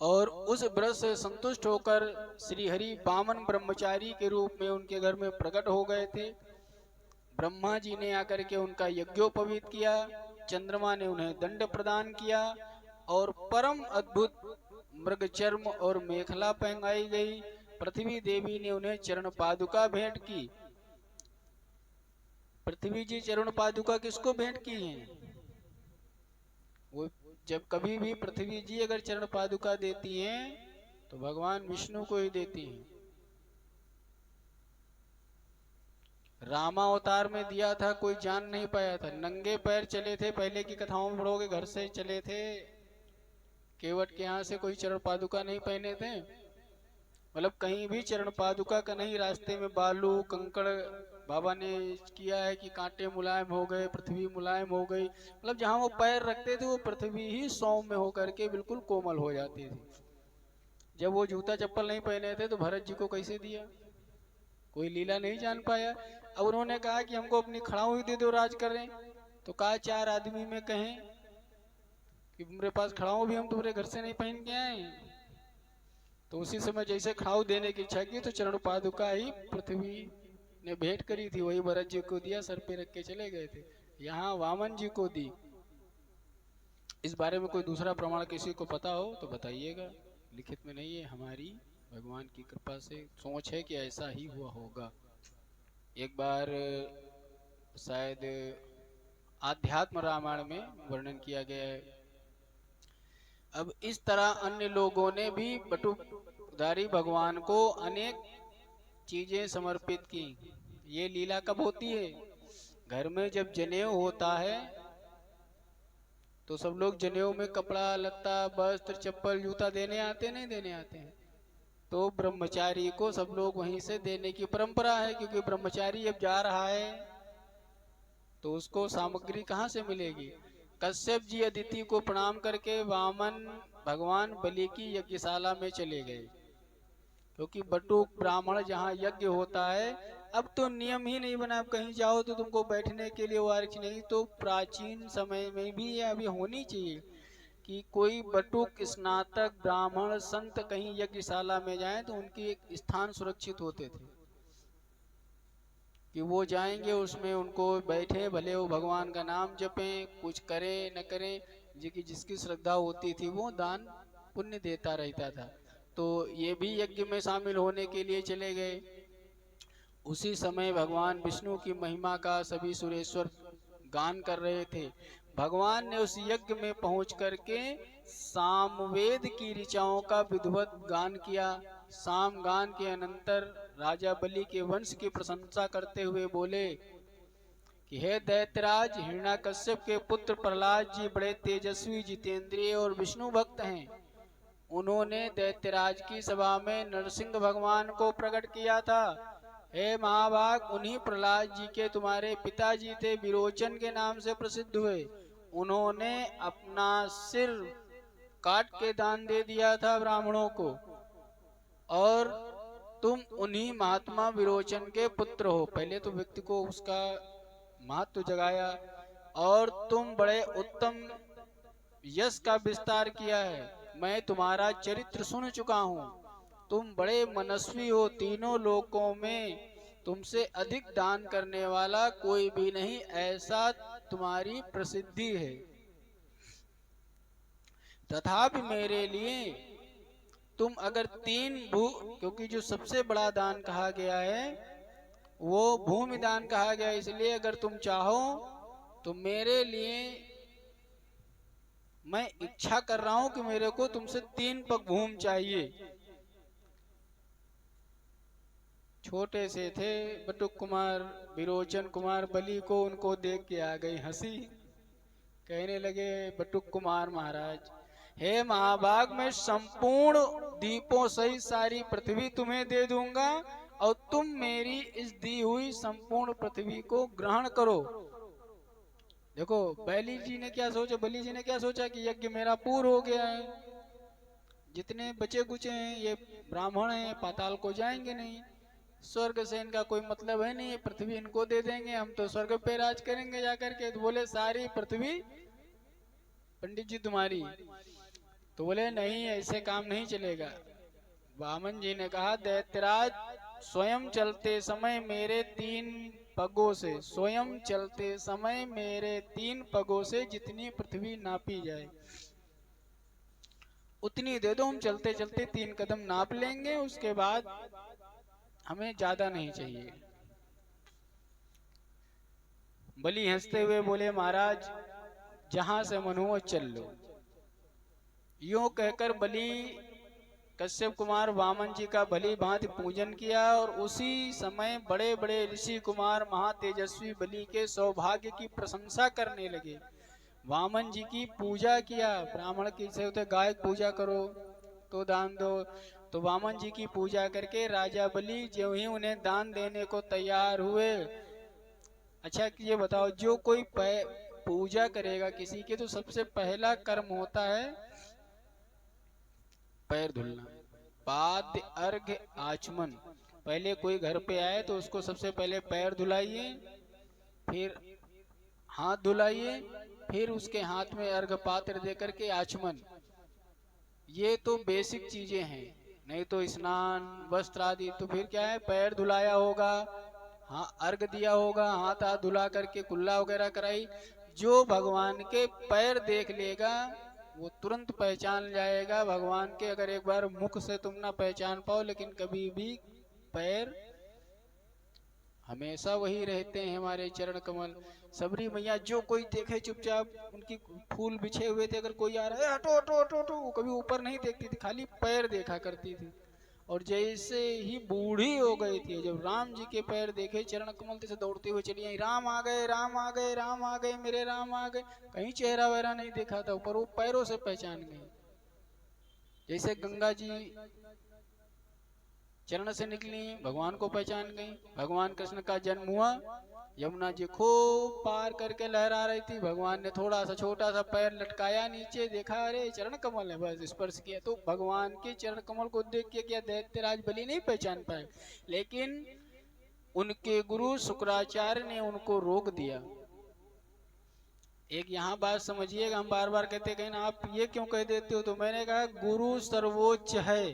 और उस व्रत से संतुष्ट होकर श्री हरि वामन ब्रह्मचारी के रूप में उनके घर में प्रकट हो गए थे। ब्रह्मा जी ने आकर के उनका यज्ञोपवीत किया, चंद्रमा ने उन्हें दंड प्रदान किया, और परम अद्भुत मृग चर्म और मेखला पहनाई गई। पृथ्वी देवी ने उन्हें चरण पादुका भेंट की। पृथ्वी जी चरण पादुका किसको भेंट की हैं? वो जब कभी भी पृथ्वी जी अगर चरण पादुका देती हैं तो भगवान विष्णु को ही देती हैं। रामावतार में दिया था, कोई जान नहीं पाया था, नंगे पैर चले थे, पहले की कथाओं में पढ़ोगे, घर से चले थे, केवट के यहाँ से कोई चरण पादुका नहीं पहने थे, मतलब कहीं भी चरण पादुका का नहीं। रास्ते में बालू कंकड़ बाबा ने किया है कि कांटे मुलायम हो गए, पृथ्वी मुलायम हो गई, मतलब जहाँ वो पैर रखते थे वो पृथ्वी ही सौम्य होकर के बिल्कुल कोमल हो जाती थी। जब वो जूता चप्पल नहीं पहने थे तो भरत जी को कैसे दिया, कोई लीला नहीं जान पाया। अब उन्होंने कहा कि हमको अपनी खड़ाऊ ही दे दो, राज करें, तो कहा 4 आदमी में कहें कि मेरे पास खड़ाऊ भी हम तुम्हारे घर से नहीं पहन के आए। तो उसी समय जैसे खड़ाऊ देने की इच्छा की तो चरण पादुका ही पृथ्वी ने भेंट करी थी, वही भरत जी को दिया, सर पे रख के चले गए थे। यहाँ वामन जी को दी। इस बारे में कोई दूसरा प्रमाण किसी को पता हो तो बताइएगा, लिखित में नहीं है, हमारी भगवान की कृपा से सोच है कि ऐसा ही हुआ होगा। एक बार शायद आध्यात्म रामायण में वर्णन किया गया है। अब इस तरह अन्य लोगों ने भी बटुकधारी भगवान को अनेक चीजें समर्पित की। ये लीला कब होती है? घर में जब जनेऊ होता है तो सब लोग जनेऊ में कपड़ा लत्ता वस्त्र चप्पल जूता देने आते, नहीं देने आते हैं, तो ब्रह्मचारी को सब लोग वहीं से देने की परंपरा है, क्योंकि ब्रह्मचारी अब जा रहा है तो उसको सामग्री कहाँ से मिलेगी। कश्यप जी अदिति को प्रणाम करके वामन भगवान बलि की यज्ञशाला में चले गए, क्योंकि बटुक ब्राह्मण जहाँ यज्ञ होता है, अब तो नियम ही नहीं बना, कहीं जाओ तो तुमको बैठने के लिए वार्ष नहीं, तो प्राचीन समय में भी ये अभी होनी चाहिए कि कोई बटुक स्नातक ब्राह्मण संत कहीं यज्ञशाला में जाएं तो उनकी एक स्थान सुरक्षित होते थे कि वो जाएंगे, उसमें उनको बैठे, भले वो भगवान का नाम जपें, कुछ करें न करें, जिसकी श्रद्धा होती थी वो दान पुण्य देता रहता था। तो ये भी यज्ञ में शामिल होने के लिए चले गए। उसी समय भगवान विष्णु की महिमा का सभी सुरेश्वर गान कर रहे थे। भगवान ने उस यज्ञ में पहुंच करके सामवेद की ऋचाओं का विधिवत गान किया। साम गान के अनंतर राजा बलि के वंश की प्रशंसा करते हुए बोले कि हे दैत्यराज, हिरण्याकश्यप के पुत्र प्रहलाद जी बड़े तेजस्वी, जितेंद्रिय और विष्णु भक्त हैं। उन्होंने दैत्यराज की सभा में नरसिंह भगवान को प्रकट किया था। हे महाभाग, उन्हीं प्रहलाद जी के तुम्हारे पिताजी थे, विरोचन के नाम से प्रसिद्ध हुए। उन्होंने अपना सिर काट के दान दे दिया था ब्राह्मणों को, और तुम उन्हीं महात्मा विरोचन के पुत्र हो। पहले तो व्यक्ति को उसका महत्व जगाया, और तुम बड़े उत्तम यश का विस्तार किया है। मैं तुम्हारा चरित्र सुन चुका हूँ, तुम बड़े मनस्वी हो, तीनों लोकों में तुमसे अधिक दान करने वाला कोई भी नहीं, ऐसा तुम्हारी प्रसिद्धि है। तथापि मेरे लिए तुम अगर क्योंकि जो सबसे बड़ा दान कहा गया है वो भूमि दान कहा गया, इसलिए अगर तुम चाहो तो मेरे लिए, मैं इच्छा कर रहा हूं कि मेरे को तुमसे 3 पग भूमि चाहिए। छोटे से थे बटुक कुमार, विरोचन कुमार बलि को उनको देख के आ गई हंसी। कहने लगे बटुक कुमार महाराज, हे महाभाग, मैं संपूर्ण दीपों सहित सारी पृथ्वी तुम्हें दे दूंगा और तुम मेरी इस दी हुई संपूर्ण पृथ्वी को ग्रहण करो। देखो बलि जी ने क्या सोचा कि यज्ञ मेरा पूर्ण हो गया है, जितने बचे कुचे हैं ये ब्राह्मण हैं, पाताल को जाएंगे नहीं, स्वर्ग से इनका कोई मतलब है नहीं, पृथ्वी इनको दे देंगे, हम तो स्वर्ग पे राज करेंगे जाकर के। तो बोले सारी पृथ्वी पंडित जी तुम्हारी। तो बोले नहीं, ऐसे काम नहीं चलेगा। वामन जी ने कहा, दैत्यराज, स्वयं चलते समय मेरे 3 पगों से जितनी पृथ्वी नापी जाए उतनी दे दो, हम चलते चलते 3 कदम नाप लेंगे, उसके बाद हमें ज्यादा नहीं चाहिए। बलि हंसते हुए बोले, महाराज जहां से मन हो चल लो। यूं कहकर बलि कश्यप कुमार वामन जी का भली भांति पूजन किया, और उसी समय बड़े बड़े ऋषि कुमार महातेजस्वी बलि के सौभाग्य की प्रशंसा करने लगे। वामन जी की पूजा किया। ब्राह्मण की से होते गाय पूजा करो तो दान दो, तो वामन जी की पूजा करके राजा बलि जो ही उन्हें दान देने को तैयार हुए। अच्छा ये बताओ, जो कोई पूजा करेगा किसी के, तो सबसे पहला कर्म होता है पैर धुलना, पाद्य अर्घ्य आचमन। पहले कोई घर पे आए तो उसको सबसे पहले पैर धुलाइए, फिर हाथ धुलाइए, फिर उसके हाथ में अर्घ पात्र देकर के आचमन। ये तो बेसिक चीजें हैं, नहीं तो स्नान वस्त्र आदि। तो फिर क्या है, पैर धुलाया होगा, हाँ अर्घ दिया होगा, हाथ धुला करके कुल्ला वगैरह कराई। जो भगवान के पैर देख लेगा वो तुरंत पहचान जाएगा भगवान के। अगर एक बार मुख से तुम ना पहचान पाओ, लेकिन कभी भी पैर हमेशा वही रहते हैं, हमारे चरण कमल। सबरी मैया जो कोई देखे चुपचाप, उनकी फूल बिछे हुए थे, अगर कोई आ रहा है हटो हटो हटो हटो, वो कभी ऊपर नहीं देखती थी, खाली पैर देखा करती थी। और जैसे ही बूढ़ी हो गई थी, जब राम जी के पैर देखे चरण कमल से दौड़ते हुए चली आई, राम आ गए राम आ गए राम आ गए मेरे राम आ गए। कहीं चेहरा वहरा नहीं देखा था, ऊपर वो पैरों से पहचान गई। जैसे गंगा जी चरण से निकली, भगवान को पहचान गई। भगवान कृष्ण का जन्म हुआ, यमुना जी खूब पार करके लहरा रही थी, भगवान ने थोड़ा सा छोटा सा पैर लटकाया नीचे, देखा अरे चरण कमल है, बस स्पर्श किया। तो भगवान के चरण कमल को देख के क्या दैत्यराज बलि नहीं पहचान पाए, लेकिन उनके गुरु शुक्राचार्य ने उनको रोक दिया। एक यहाँ बात समझिएगा, हम बार बार कहते कहीं ना आप ये क्यों कह देते हो, तो मैंने कहा गुरु सर्वोच्च है,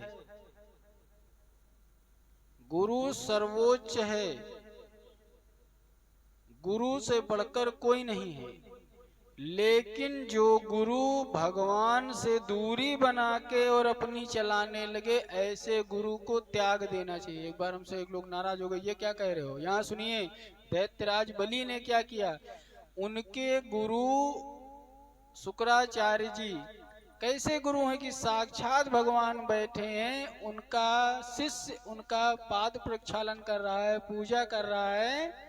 गुरु सर्वोच्च है, गुरु से बढ़कर कोई नहीं है। लेकिन जो गुरु भगवान से दूरी बना के और अपनी चलाने लगे, ऐसे गुरु को त्याग देना चाहिए। एक बार हमसे एक लोग नाराज हो गए, ये क्या कह रहे हो, यहाँ सुनिए। दैत्यराज बलि ने क्या किया, उनके गुरु शुक्राचार्य जी कैसे गुरु हैं कि साक्षात भगवान बैठे हैं, उनका शिष्य उनका पाद प्रक्षालन कर रहा है, पूजा कर रहा है,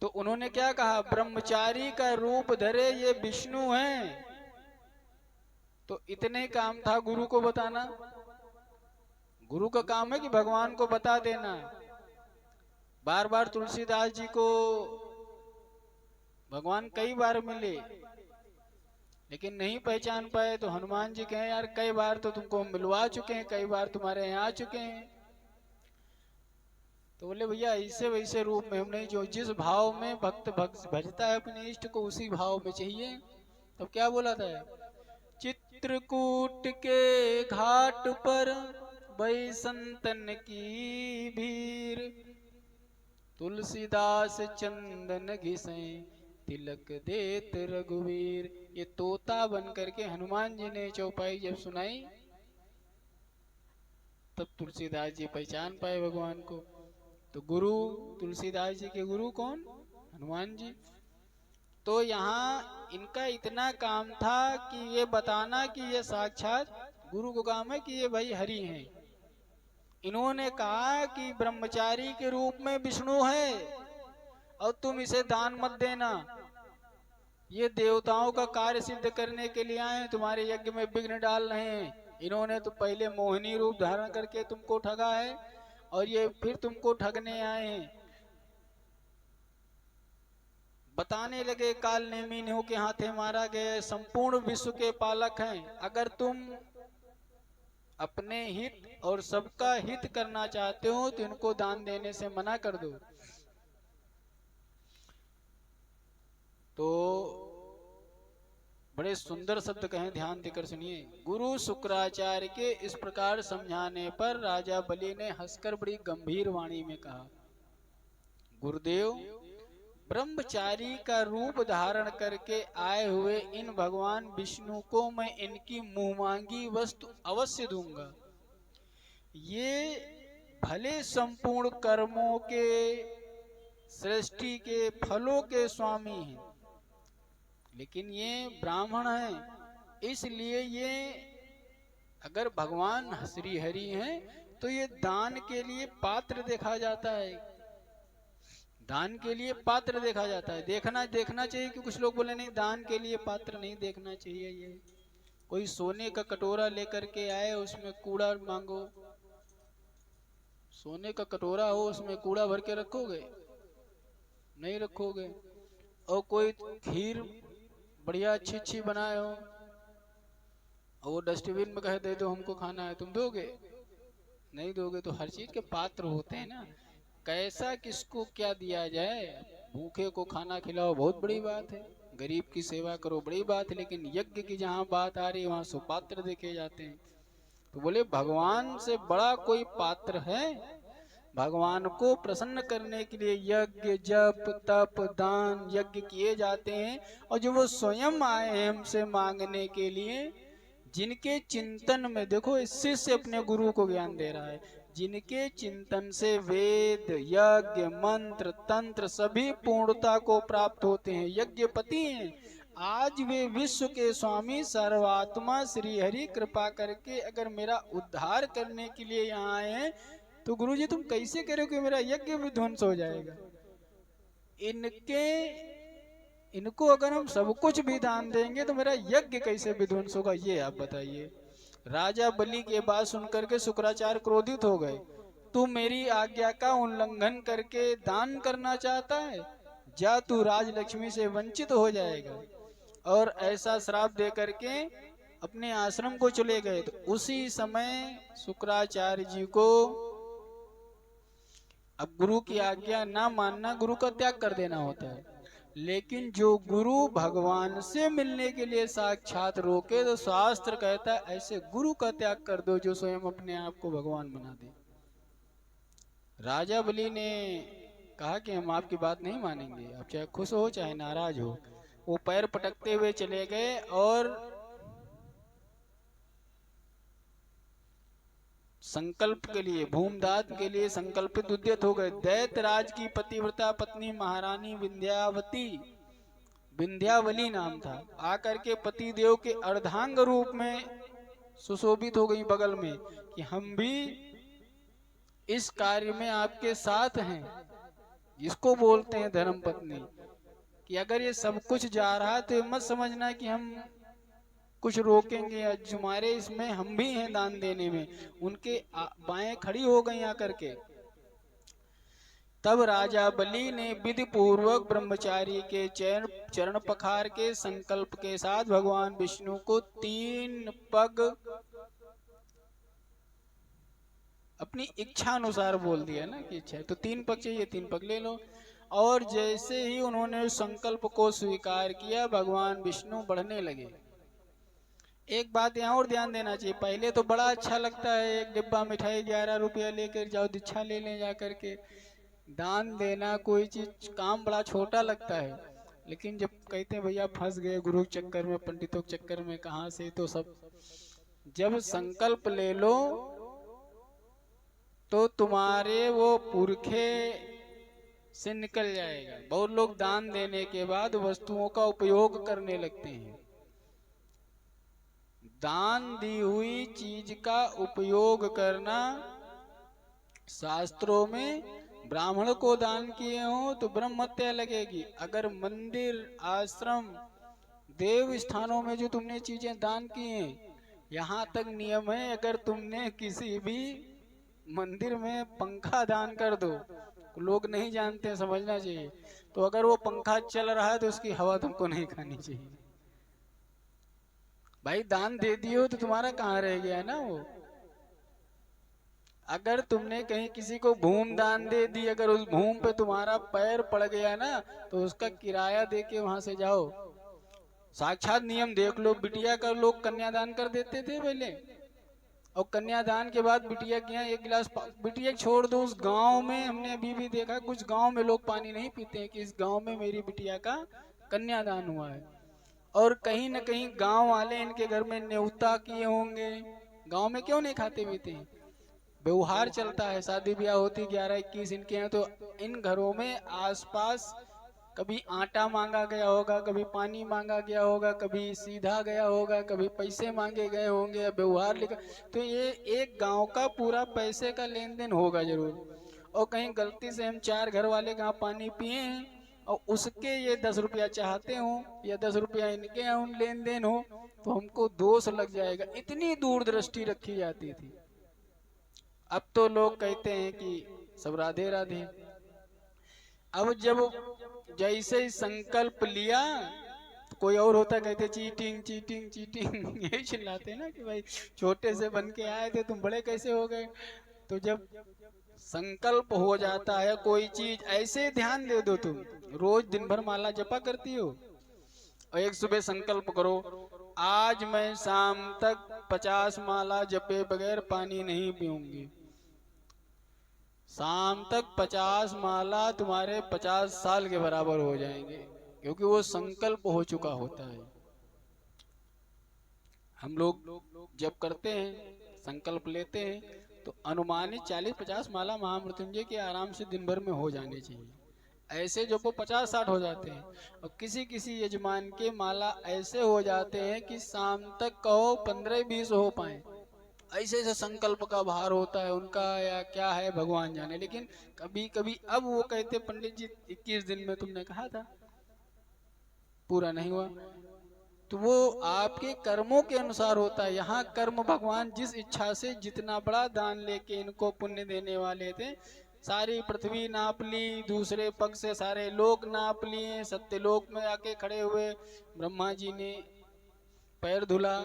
तो उन्होंने क्या कहा, ब्रह्मचारी का रूप धरे ये विष्णु हैं। तो इतने काम था गुरु को बताना। गुरु का काम है कि भगवान को बता देना। बार बार तुलसीदास जी को भगवान कई बार मिले लेकिन नहीं पहचान पाए, तो हनुमान जी कहे यार कई बार तो तुमको मिलवा चुके हैं, कई बार तुम्हारे यहाँ आ चुके हैं। तो बोले भैया ऐसे वैसे रूप में हम नहीं, जो जिस भाव में भक्त भजता है अपने इष्ट को उसी भाव में चाहिए। तो क्या बोला था, चित्रकूट के घाट पर बैसंतन की भीड़, तुलसीदास चंदन घिसे तिलक देत रघुवीर। ये तोता बन करके हनुमान जी ने चौपाई जब सुनाई, तब तुलसीदास जी पहचान पाए भगवान को। तो गुरु तुलसीदास जी के गुरु कौन, हनुमान जी। तो यहाँ इनका इतना काम था कि ये बताना कि ये साक्षात गुरु को काम है कि ये भाई हरि हैं। इन्होंने कहा कि ब्रह्मचारी के रूप में विष्णु है और तुम इसे दान मत देना, ये देवताओं का कार्य सिद्ध करने के लिए आए, तुम्हारे यज्ञ में विघ्न डाल रहे हैं। इन्होंने तो पहले मोहिनी रूप धारण करके तुमको ठगा है और ये फिर तुमको ठगने आए हैं। बताने लगे काल नेमियों के हाथे मारा गया, संपूर्ण विश्व के पालक हैं। अगर तुम अपने हित और सबका हित करना चाहते हो तो इनको दान देने से मना कर दो। तो बड़े सुंदर शब्द कहें, ध्यान देकर सुनिए। गुरु शुक्राचार्य के इस प्रकार समझाने पर राजा बलि ने हंसकर बड़ी गंभीर वाणी में कहा, गुरुदेव, ब्रह्मचारी का रूप धारण करके आए हुए इन भगवान विष्णु को मैं इनकी मुंह मांगी वस्तु अवश्य दूंगा। ये भले संपूर्ण कर्मों के सृष्टि के फलों के स्वामी हैं, लेकिन ये ब्राह्मण हैं, इसलिए ये अगर भगवान श्री हरि हैं तो ये दान के लिए पात्र देखा जाता है, दान के लिए पात्र देखा जाता है। देखना चाहिए कि कुछ लोग बोले नहीं दान के लिए पात्र नहीं देखना चाहिए। ये कोई सोने का कटोरा लेकर के आए, उसमें कूड़ा मांगो, सोने का कटोरा हो उसमें कूड़ा भर के रखोगे, नहीं रखोगे। और कोई खीर बढ़िया अच्छी बनाए हो और वो डस्टबिन में कहे दे दो हमको खाना है, तुम दोगे, नहीं दोगे। तो हर चीज के पात्र होते हैं ना, कैसा किसको क्या दिया जाए। भूखे को खाना खिलाओ बहुत बड़ी बात है, गरीब की सेवा करो बड़ी बात है, लेकिन यज्ञ की जहाँ बात आ रही है वहाँ सुपात्र देखे जाते हैं। तो बोले भगवान से बड़ा कोई पात्र है। भगवान को प्रसन्न करने के लिए यज्ञ जप तप दान यज्ञ किए जाते हैं, और जो वो स्वयं आए हैं हमसे मांगने के लिए, जिनके चिंतन में, देखो इस शिष्य अपने गुरु को ज्ञान दे रहा है, जिनके चिंतन से वेद यज्ञ मंत्र तंत्र सभी पूर्णता को प्राप्त होते हैं, यज्ञपति हैं। आज वे विश्व के स्वामी सर्वात्मा श्री हरि कृपा करके अगर मेरा उद्धार करने के लिए यहाँ आए हैं, तो गुरुजी तुम कैसे कह रहे हो कि मेरा यज्ञ विध्वंस हो जाएगा। इनको अगर हम सब कुछ भी दान देंगे तो मेरा यज्ञ कैसे विध्वंस होगा, ये आप बताइए। राजा बलि के बात सुनकर के शुक्राचार्य क्रोधित हो गए। तू मेरी आज्ञा का उल्लंघन करके दान करना चाहता है, जा तू राजलक्ष्मी से वंचित हो जाएगा। और ऐसा श्राप दे करके अपने आश्रम को चले गए। तो उसी समय शुक्राचार्य जी को अब गुरु की आज्ञा ना मानना, गुरु का त्याग कर देना होता है। लेकिन जो गुरु भगवान से मिलने के लिए साक्षात रोके, तो शास्त्र कहता है ऐसे गुरु का त्याग कर दो जो स्वयं अपने आप को भगवान बना दे। राजा बलि ने कहा कि हम आपकी बात नहीं मानेंगे, आप चाहे खुश हो चाहे नाराज हो। वो पैर पटकते हुए चले गए और संकल्प के लिए, भूमदान के लिए संकल्पित उद्यत हो गए। दैत्य राज की पतिव्रता पत्नी महारानी विंध्यावती, विंध्यावली नाम था, आकर के पति देव के अर्धांग रूप में सुशोभित हो गई बगल में कि हम भी इस कार्य में आपके साथ हैं। इसको बोलते हैं धर्म पत्नी, कि अगर ये सब कुछ जा रहा है तो मत समझना कि हम कुछ रोकेंगे, या हमारे इसमें हम भी हैं दान देने में। उनके बाएं खड़ी हो गई आकर के। तब राजा बलि ने विधि पूर्वक ब्रह्मचारी के चरण पखार के संकल्प के साथ भगवान विष्णु को 3 पग अपनी इच्छा अनुसार बोल दिया ना कि इच्छा है तो 3 पग चाहिए, 3 पग ले लो। और जैसे ही उन्होंने उस संकल्प को स्वीकार किया, भगवान विष्णु बढ़ने लगे। एक बात यहाँ और ध्यान देना चाहिए, पहले तो बड़ा अच्छा लगता है, एक डिब्बा मिठाई 11 रुपया लेकर जाओ, दीक्षा ले लें जा करके। दान देना कोई चीज काम बड़ा छोटा लगता है, लेकिन जब कहते हैं भैया फंस गए गुरु के चक्कर में, पंडितों के चक्कर में, कहाँ से तो सब, जब संकल्प ले लो तो तुम्हारे वो पुरखे से निकल जाएगा। बहुत लोग दान देने के बाद वस्तुओं का उपयोग करने लगते हैं। दान दी हुई चीज का उपयोग करना, शास्त्रों में ब्राह्मण को दान किए हो तो ब्रह्म हत्या लगेगी। अगर मंदिर, आश्रम, देव स्थानों में जो तुमने चीजें दान की हैं, यहाँ तक नियम है अगर तुमने किसी भी मंदिर में पंखा दान कर दो, लोग नहीं जानते, समझना चाहिए, तो अगर वो पंखा चल रहा है तो उसकी हवा तुमको नहीं खानी चाहिए। भाई दान दे दियो तो तुम्हारा कहाँ रह गया ना वो। अगर तुमने कहीं किसी को भूम दान दे दी, अगर उस भूम पे तुम्हारा पैर पड़ गया ना तो उसका किराया दे के वहां से जाओ। साक्षात नियम देख लो, बिटिया का लोग कन्यादान कर देते थे पहले, और कन्यादान के बाद बिटिया के यहाँ 1 गिलास, बिटिया छोड़ दो, उस गांव में हमने अभी भी देखा कुछ गांव में लोग पानी नहीं पीते हैं कि इस गांव में मेरी बिटिया का कन्यादान हुआ है। और कहीं न कहीं गांव वाले इनके घर में न्योता किए होंगे। गांव में क्यों नहीं खाते पीते हैं, व्यवहार चलता है, शादी ब्याह होती 11-21 इनके यहाँ, तो इन घरों में आसपास कभी आटा मांगा गया होगा, कभी पानी मांगा गया होगा, कभी सीधा गया होगा, कभी पैसे मांगे गए होंगे, या व्यवहार लिखा, तो ये एक गांव का पूरा पैसे का लेन देन होगा जरूर। और कहीं गलती से हम 4 घर वाले का पानी पिए हैं और उसके ये 10 रुपया चाहते हो या 10 रुपया इनके यहाँ लेन देन हो, तो हमको दोष लग जाएगा। इतनी दूरदृष्टि रखी जाती थी। अब तो लोग कहते हैं कि सब राधे राधे। अब जब जैसे ही संकल्प लिया तो कोई और होता, कहते चीटिंग चीटिंग चीटिंग यही चिल्लाते ना कि भाई छोटे से बन के आए थे तुम बड़े कैसे हो गए। तो जब संकल्प हो जाता है कोई चीज, ऐसे ध्यान दे दो, तुम रोज दिन भर माला जपा करती हो और एक सुबह संकल्प करो, आज मैं शाम तक 50 माला जपे बगैर पानी नहीं पीऊंगी। शाम तक 50 माला तुम्हारे 50 साल के बराबर हो जाएंगे, क्योंकि वो संकल्प हो चुका होता है। हम लोग जब करते हैं, संकल्प लेते हैं, तो अनुमानित 40-50 माला महामृत्युंजय के आराम से दिन भर में हो जाने चाहिए। ऐसे जो को 50-60 हो जाते हैं, और किसी किसी यजमान के माला ऐसे हो जाते हैं कि शाम तक कहो 15-20 हो पाए। ऐसे ऐसे संकल्प का भार होता है उनका, या क्या है भगवान जाने। लेकिन कभी कभी अब वो कहते पंडित जी 21 दिन में तुमने कहा था पूरा नहीं हुआ, तो वो आपके कर्मों के अनुसार होता है। यहाँ कर्म भगवान जिस इच्छा से जितना बड़ा दान लेके इनको पुण्य देने वाले थे, सारी पृथ्वी नाप ली, दूसरे पग से सारे लोक नाप लिए, सत्यलोक में आके खड़े हुए, ब्रह्मा जी ने पैर धुला,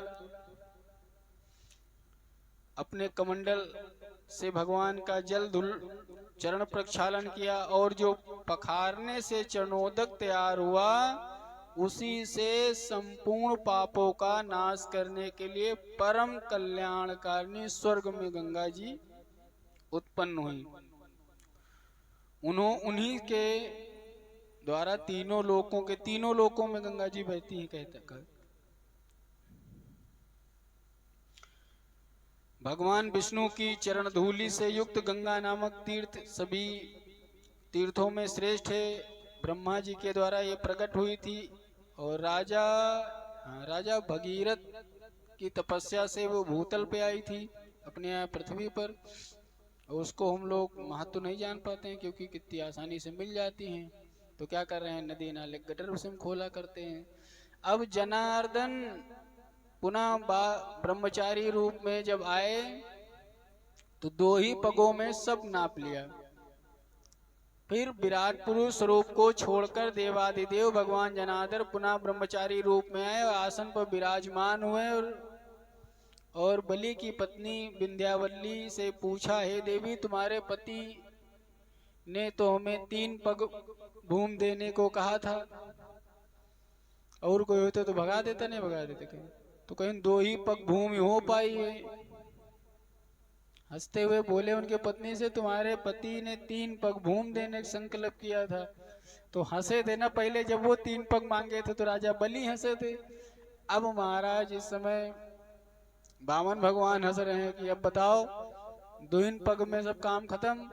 अपने कमंडल से भगवान का जल धुल चरण प्रक्षालन किया और जो पखारने से चरणोदक तैयार हुआ उसी से संपूर्ण पापों का नाश करने के लिए परम कल्याणकारिणी स्वर्ग में गंगा जी उत्पन्न हुई। उन्हीं के द्वारा तीनों लोकों में गंगा जी बहती हैं। कहता भगवान विष्णु की चरण धूलि से युक्त गंगा नामक तीर्थ सभी तीर्थों में श्रेष्ठ है। ब्रह्मा जी के द्वारा ये प्रकट हुई थी और राजा भगीरथ की तपस्या से वो भूतल पे आई थी अपने यहाँ पृथ्वी पर। उसको हम लोग महत्व नहीं जान पाते हैं क्योंकि कितनी आसानी से मिल जाती हैं। तो क्या कर रहे हैं, नदी नाले गटर उसे खोला करते हैं। अब जनार्दन पुनः ब्रह्मचारी रूप में जब आए तो 2 ही पगों में सब नाप लिया। फिर विराट पुरुष स्वरूप को छोड़कर देवादिदेव भगवान जनार्दन पुनः ब्रह्मचारी रूप में आए और आसन पर विराजमान हुए और बलि की पत्नी विंध्यावल्ली से पूछा, हे देवी, तुम्हारे पति ने तो हमें 3 पग भूमि देने को कहा था, और कोई होते तो भगा देता, नहीं भगा देते कहीं, तो कहीं 2 ही पग भूमि हो पाई है। हंसते हुए बोले उनके पत्नी से, तुम्हारे पति ने 3 पग भूमि देने का संकल्प किया था। तो हंसे थे ना पहले जब वो 3 पग मांगे थे तो राजा बलि हंसे थे। अब महाराज इस समय वामन भगवान हंस रहे हैं कि अब बताओ 2 पग में सब काम खत्म,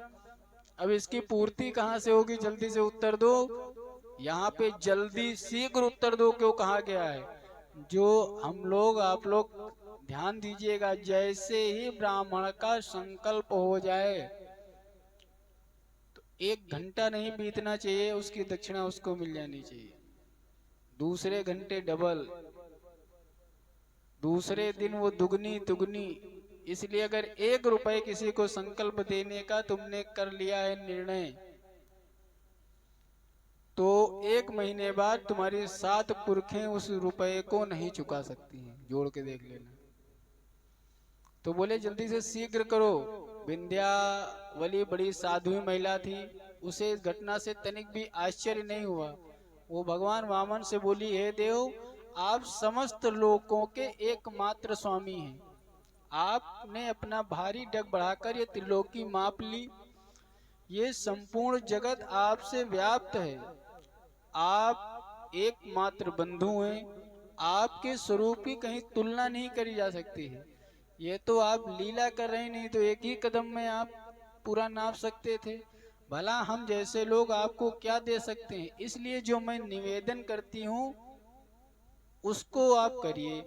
अब इसकी पूर्ति कहाँ से होगी, जल्दी से उत्तर दो। यहाँ पे जल्दी शीघ्र उत्तर दो क्यों कहा गया है, जो हम लोग आप लोग ध्यान दीजिएगा, जैसे ही ब्राह्मण का संकल्प हो जाए तो 1 घंटा नहीं बीतना चाहिए, उसकी दक्षिणा उसको मिल जानी चाहिए। दूसरे घंटे डबल, दूसरे दिन वो दुगनी तुगनी। इसलिए अगर 1 रुपए किसी को संकल्प देने का तुमने कर लिया है निर्णय, तो 1 महीने बाद तुम्हारी 7 पुरखें उस रुपए को नहीं चुका सकती हैं, जोड़ के देख लेना। तो बोले जल्दी से शीघ्र करो। विंध्यावली बड़ी साध्वी महिला थी, उसे इस घटना से तनिक भी आश्चर्य नहीं हुआ। वो भगवान वामन से बोली, हे देव, आप समस्त लोकों के एकमात्र स्वामी हैं। आपने अपना भारी डग बढ़ाकर ये त्रिलोकी माप ली, ये संपूर्ण जगत आपसे व्याप्त है। आप एकमात्र बंधु हैं, आपके स्वरूप की कहीं तुलना नहीं करी जा सकती है। ये तो आप लीला कर रहे, नहीं तो 1 ही कदम में आप पूरा नाप सकते थे। भला हम जैसे लोग आपको क्या दे सकते हैं, इसलिए जो मैं निवेदन करती हूँ उसको आप करिए।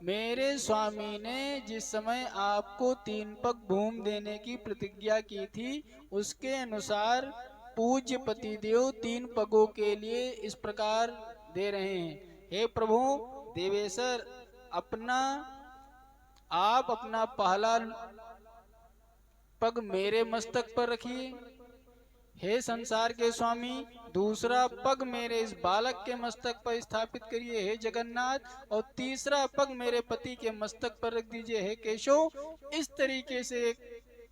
मेरे स्वामी ने जिस समय आपको 3 पग भूमि देने की प्रतिज्ञा की थी, उसके अनुसार पूज्य पतिदेव 3 पगों के लिए इस प्रकार दे रहे हैं। हे प्रभु देवेश्वर, आप अपना पहला पग मेरे मस्तक पर रखिए। हे संसार के स्वामी, दूसरा पग मेरे इस बालक के मस्तक पर स्थापित करिए, हे जगन्नाथ, और तीसरा पग मेरे पति के मस्तक पर रख दीजिए, हे केशव। इस तरीके से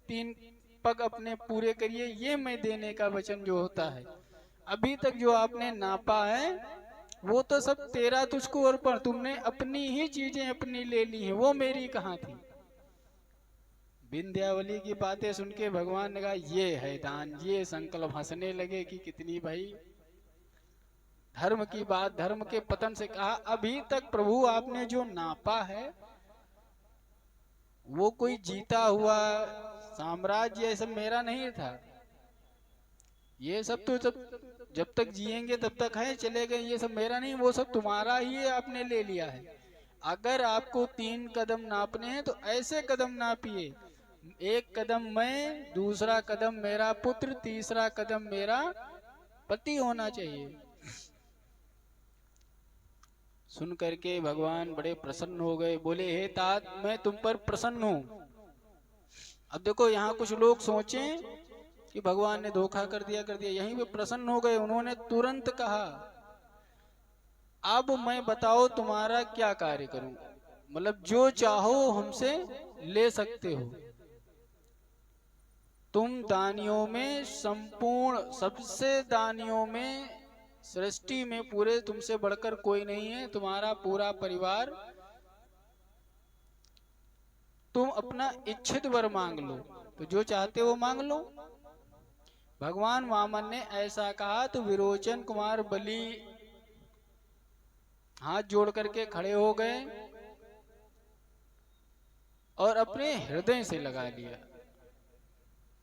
3 पग अपने पूरे करिए। ये मैं देने का वचन जो होता है। अभी तक जो आपने नापा है वो तो सब तेरा तुझको अर्पण, तुमने अपनी ही चीजें अपनी ले ली हैं, वो मेरी कहाँ थी। विंध्यावली की बातें सुन के भगवान ने कहा, ये है दान, ये संकल्प। हंसने लगे कि कितनी भाई धर्म की बात, धर्म के पतन से कहा, अभी तक प्रभु आपने जो नापा है वो कोई जीता हुआ साम्राज्य ये सब मेरा नहीं था। ये सब तो जब तक जिएंगे तब तक है, चले गए, ये सब मेरा नहीं, वो सब तुम्हारा ही है, आपने ले लिया है। अगर आपको 3 कदम नापने हैं तो ऐसे कदम नापिए, 1 कदम मैं, दूसरा कदम मेरा पुत्र, तीसरा कदम मेरा पति होना चाहिए। सुन करके भगवान बड़े प्रसन्न हो गए, बोले, हे तात, मैं तुम पर प्रसन्न हूं। अब देखो यहाँ कुछ लोग सोचें कि भगवान ने धोखा कर दिया, यहीं पे प्रसन्न हो गए। उन्होंने तुरंत कहा, अब मैं बताओ तुम्हारा क्या कार्य करूं, मतलब जो चाहो हमसे ले सकते हो। तुम दानियों में संपूर्ण, सबसे दानियों में सृष्टि में पूरे तुमसे बढ़कर कोई नहीं है, तुम्हारा पूरा परिवार, तुम अपना इच्छित वर मांग लो, तो जो चाहते वो मांग लो। भगवान वामन ने ऐसा कहा तो विरोचन कुमार बलि हाथ जोड़ करके खड़े हो गए और अपने हृदय से लगा लिया।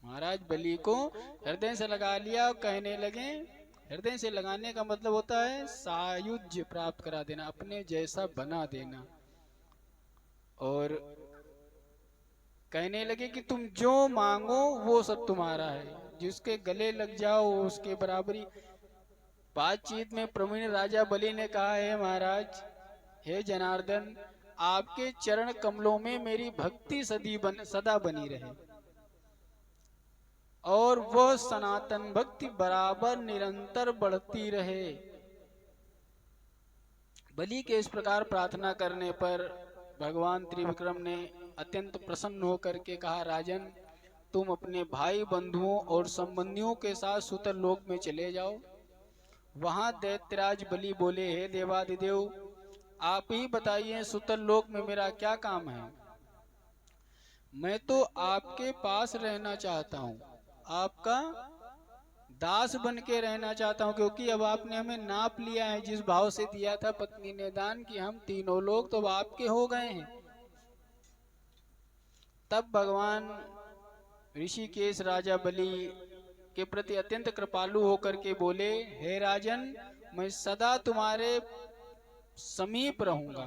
महाराज बलि को हृदय से लगा लिया और कहने लगे, हृदय से लगाने का मतलब होता है सायुज्य प्राप्त करा देना, अपने जैसा बना देना। और कहने लगे कि तुम जो मांगो वो सब तुम्हारा है, जिसके गले लग जाओ उसके बराबरी। बातचीत में प्रवीण राजा बलि ने कहा, है महाराज, हे जनार्दन, आपके चरण कमलों में मेरी भक्ति सदा बनी रहे और वह सनातन भक्ति बराबर निरंतर बढ़ती रहे। बलि के इस प्रकार प्रार्थना करने पर भगवान त्रिविक्रम ने अत्यंत प्रसन्न होकर के कहा, राजन, तुम अपने भाई बंधुओं और संबंधियों के साथ सुतर लोक में चले जाओ। वहां दैत्यराज बलि बोले, हे देवादिदेव, आप ही बताइए सुतर लोक में मेरा क्या काम है। मैं तो आपके पास रहना चाहता हूँ, आपका दास बन के रहना चाहता हूँ, क्योंकि अब आपने हमें नाप लिया है, जिस भाव से दिया था पत्नी ने दान कि हम तीनों लोग तो आपके हो गए हैं। तब भगवान ऋषिकेश राजा बलि के प्रति अत्यंत कृपालु होकर के बोले, हे राजन, मैं सदा तुम्हारे समीप रहूंगा,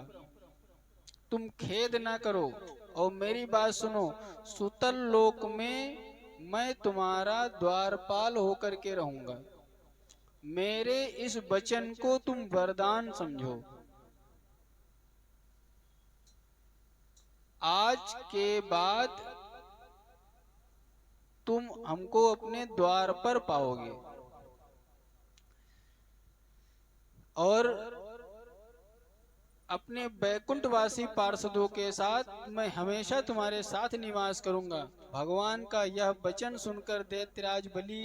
तुम खेद ना करो और मेरी बात सुनो। सुतल लोक में मैं तुम्हारा द्वारपाल होकर के रहूंगा। मेरे इस वचन को तुम वरदान समझो। आज के बाद तुम हमको अपने द्वार पर पाओगे और अपने बैकुंठवासी पार्षदों के साथ मैं हमेशा तुम्हारे साथ निवास करूंगा। भगवान का यह वचन सुनकर दैत्यराज बलि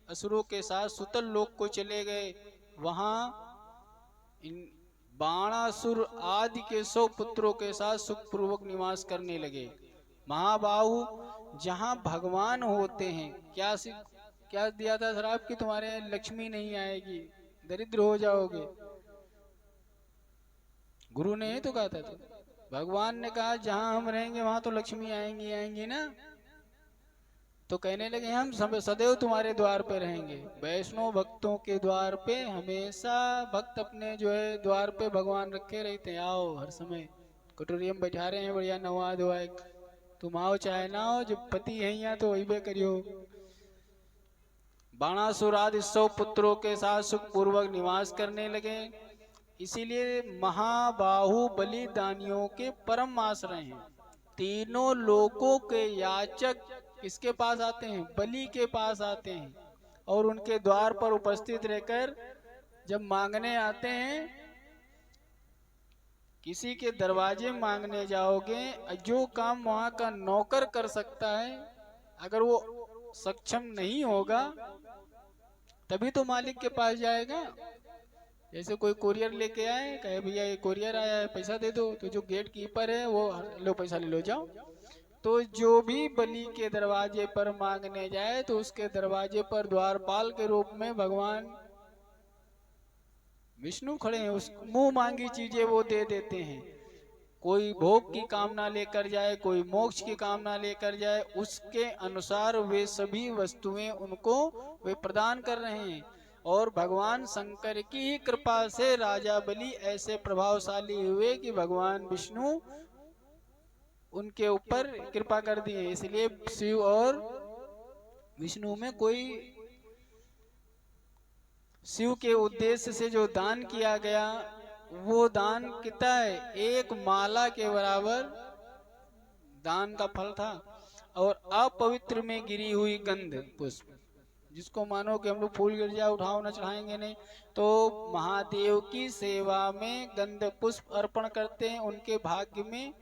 असुरों के साथ सुतल लोक को चले गए। वहां इन बाणासुर आदि के 100 पुत्रों के साथ सुखपूर्वक निवास करने लगे। महाबाहु, जहां भगवान होते हैं, क्या दिया था श्राप कि तुम्हारे लक्ष्मी नहीं आएगी, दरिद्र हो जाओगे। गुरु ने ही तो कहा था। तो भगवान ने कहा जहां हम रहेंगे वहां तो लक्ष्मी आएंगी ना। तो कहने लगे हम सदैव तुम्हारे द्वार पे रहेंगे। वैष्णव भक्तों के द्वार पे हमेशा भक्त अपने जो है द्वार पे भगवान रखे रहते हैं। आओ, हर समय कटोरी में बैठा रहे हैं, बढ़िया नवा धोआ, तुम आओ चाहे ना हो, जब पति है यहाँ तो वही बे करियो। बाणासुर आदि 100 पुत्रों के साथ सुख पूर्वक निवास करने लगे। इसीलिए महाबाहु बलि दानियों के परम आश्रय हैं। तीनों लोकों के याचक किसके पास आते हैं? बलि के पास आते हैं और उनके द्वार पर उपस्थित रहकर जब मांगने आते हैं, किसी के दरवाजे मांगने जाओगे, जो काम वहां का नौकर कर सकता है, अगर वो सक्षम नहीं होगा तभी तो मालिक के पास जाएगा। जैसे कोई कोरियर लेके आए, कहे भैया ये कोरियर आया है, पैसा दे दो, तो जो गेट कीपर है वो लो पैसा ले लो जाओ। तो जो भी बलि के दरवाजे पर मांगने जाए तो उसके दरवाजे पर द्वारपाल के रूप में भगवान विष्णु खड़े हैं। उस मुंह मांगी चीजें वो दे देते हैं। कोई भोग की कामना लेकर जाए, कोई मोक्ष की कामना लेकर जाए, उसके अनुसार वे सभी वस्तुएं उनको वे प्रदान कर रहे हैं। और भगवान शंकर की ही कृपा से राजा बलि ऐसे प्रभावशाली हुए कि भगवान विष्णु उनके ऊपर कृपा कर दिए। इसलिए शिव और विष्णु में कोई, शिव के उद्देश्य से जो दान किया गया वो दान कितना है? एक माला के बराबर दान का फल था। और अपवित्र में गिरी हुई गंध पुष्प, जिसको मानो कि हम लोग फूल गिर जाए उठाओ न चढ़ाएंगे नहीं, तो महादेव की सेवा में गंध पुष्प अर्पण करते हैं। उनके भाग्य में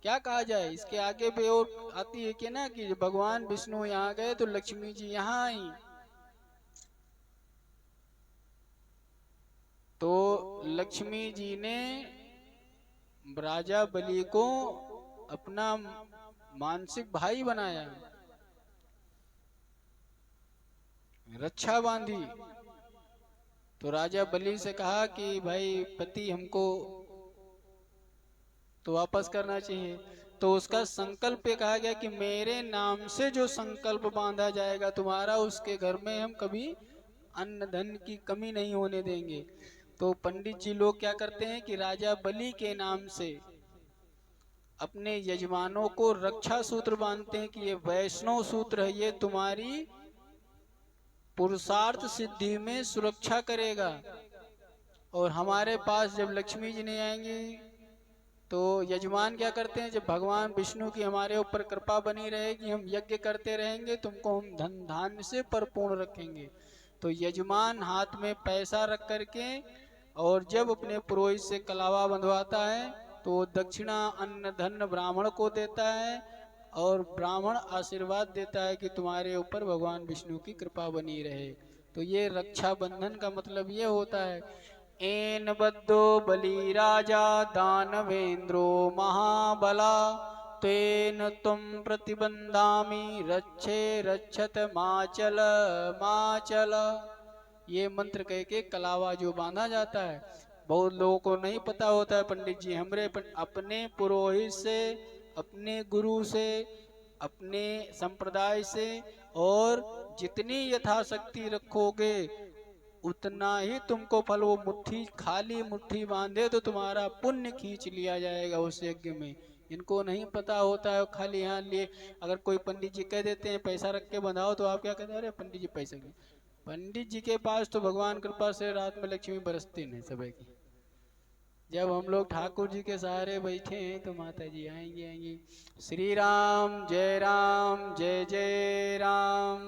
क्या कहा जाए। इसके आगे भी और आती है कि ना कि भगवान विष्णु यहाँ गए तो लक्ष्मी जी यहाँ आई। तो लक्ष्मी जी ने राजा बलि को अपना मानसिक भाई बनाया, रक्षा बांधी। तो राजा बलि से कहा कि भाई पति हमको तो वापस करना चाहिए। तो उसका संकल्प ये कहा गया कि मेरे नाम से जो संकल्प बांधा जाएगा तुम्हारा, उसके घर में हम कभी अन्न धन की कमी नहीं होने देंगे। तो पंडित जी लोग क्या करते हैं कि राजा बलि के नाम से अपने यजमानों को रक्षा सूत्र बांधते हैं कि ये वैष्णव सूत्र है, ये तुम्हारी पुरुषार्थ सिद्धि में सुरक्षा करेगा। और हमारे पास जब लक्ष्मी जी नहीं आएंगी तो यजमान क्या करते हैं, जब भगवान विष्णु की हमारे ऊपर कृपा बनी रहेगी, हम यज्ञ करते रहेंगे, तुमको हम धन धान्य से परिपूर्ण रखेंगे। तो यजमान हाथ में पैसा रख करके और जब अपने पुरोहित से कलावा बंधवाता है तो दक्षिणा अन्न धन ब्राह्मण को देता है और ब्राह्मण आशीर्वाद देता है कि तुम्हारे ऊपर भगवान विष्णु की कृपा बनी रहे। तो ये रक्षा बंधन का मतलब ये होता है। एन बद्धो बलि राजा दानवेंद्रो महाबला तेन तुम प्रतिबंधामी रक्षे रक्षत माचल माचल। ये मंत्र कह के कलावा जो बांधा जाता है, बहुत लोगों को नहीं पता होता है। पंडित जी हमरे अपने पुरोहित से, अपने गुरु से, अपने संप्रदाय से और जितनी यथाशक्ति रखोगे उतना ही तुमको फल। वो मुट्ठी खाली मुट्ठी बांधे तो तुम्हारा पुण्य खींच लिया जाएगा उस यज्ञ में। इनको नहीं पता होता है, खाली यहाँ लिए। अगर कोई पंडित जी कह देते हैं पैसा रख के बंधाओ तो आप क्या कहते हैं, अरे पंडित जी पैसा की। पंडित जी के पास तो भगवान कृपा से रात में लक्ष्मी बरसती नहीं सबे की। जब हम लोग ठाकुर जी के सहारे बैठे हैं तो माता जी आएंगी आएंगी। श्री राम जय जय राम।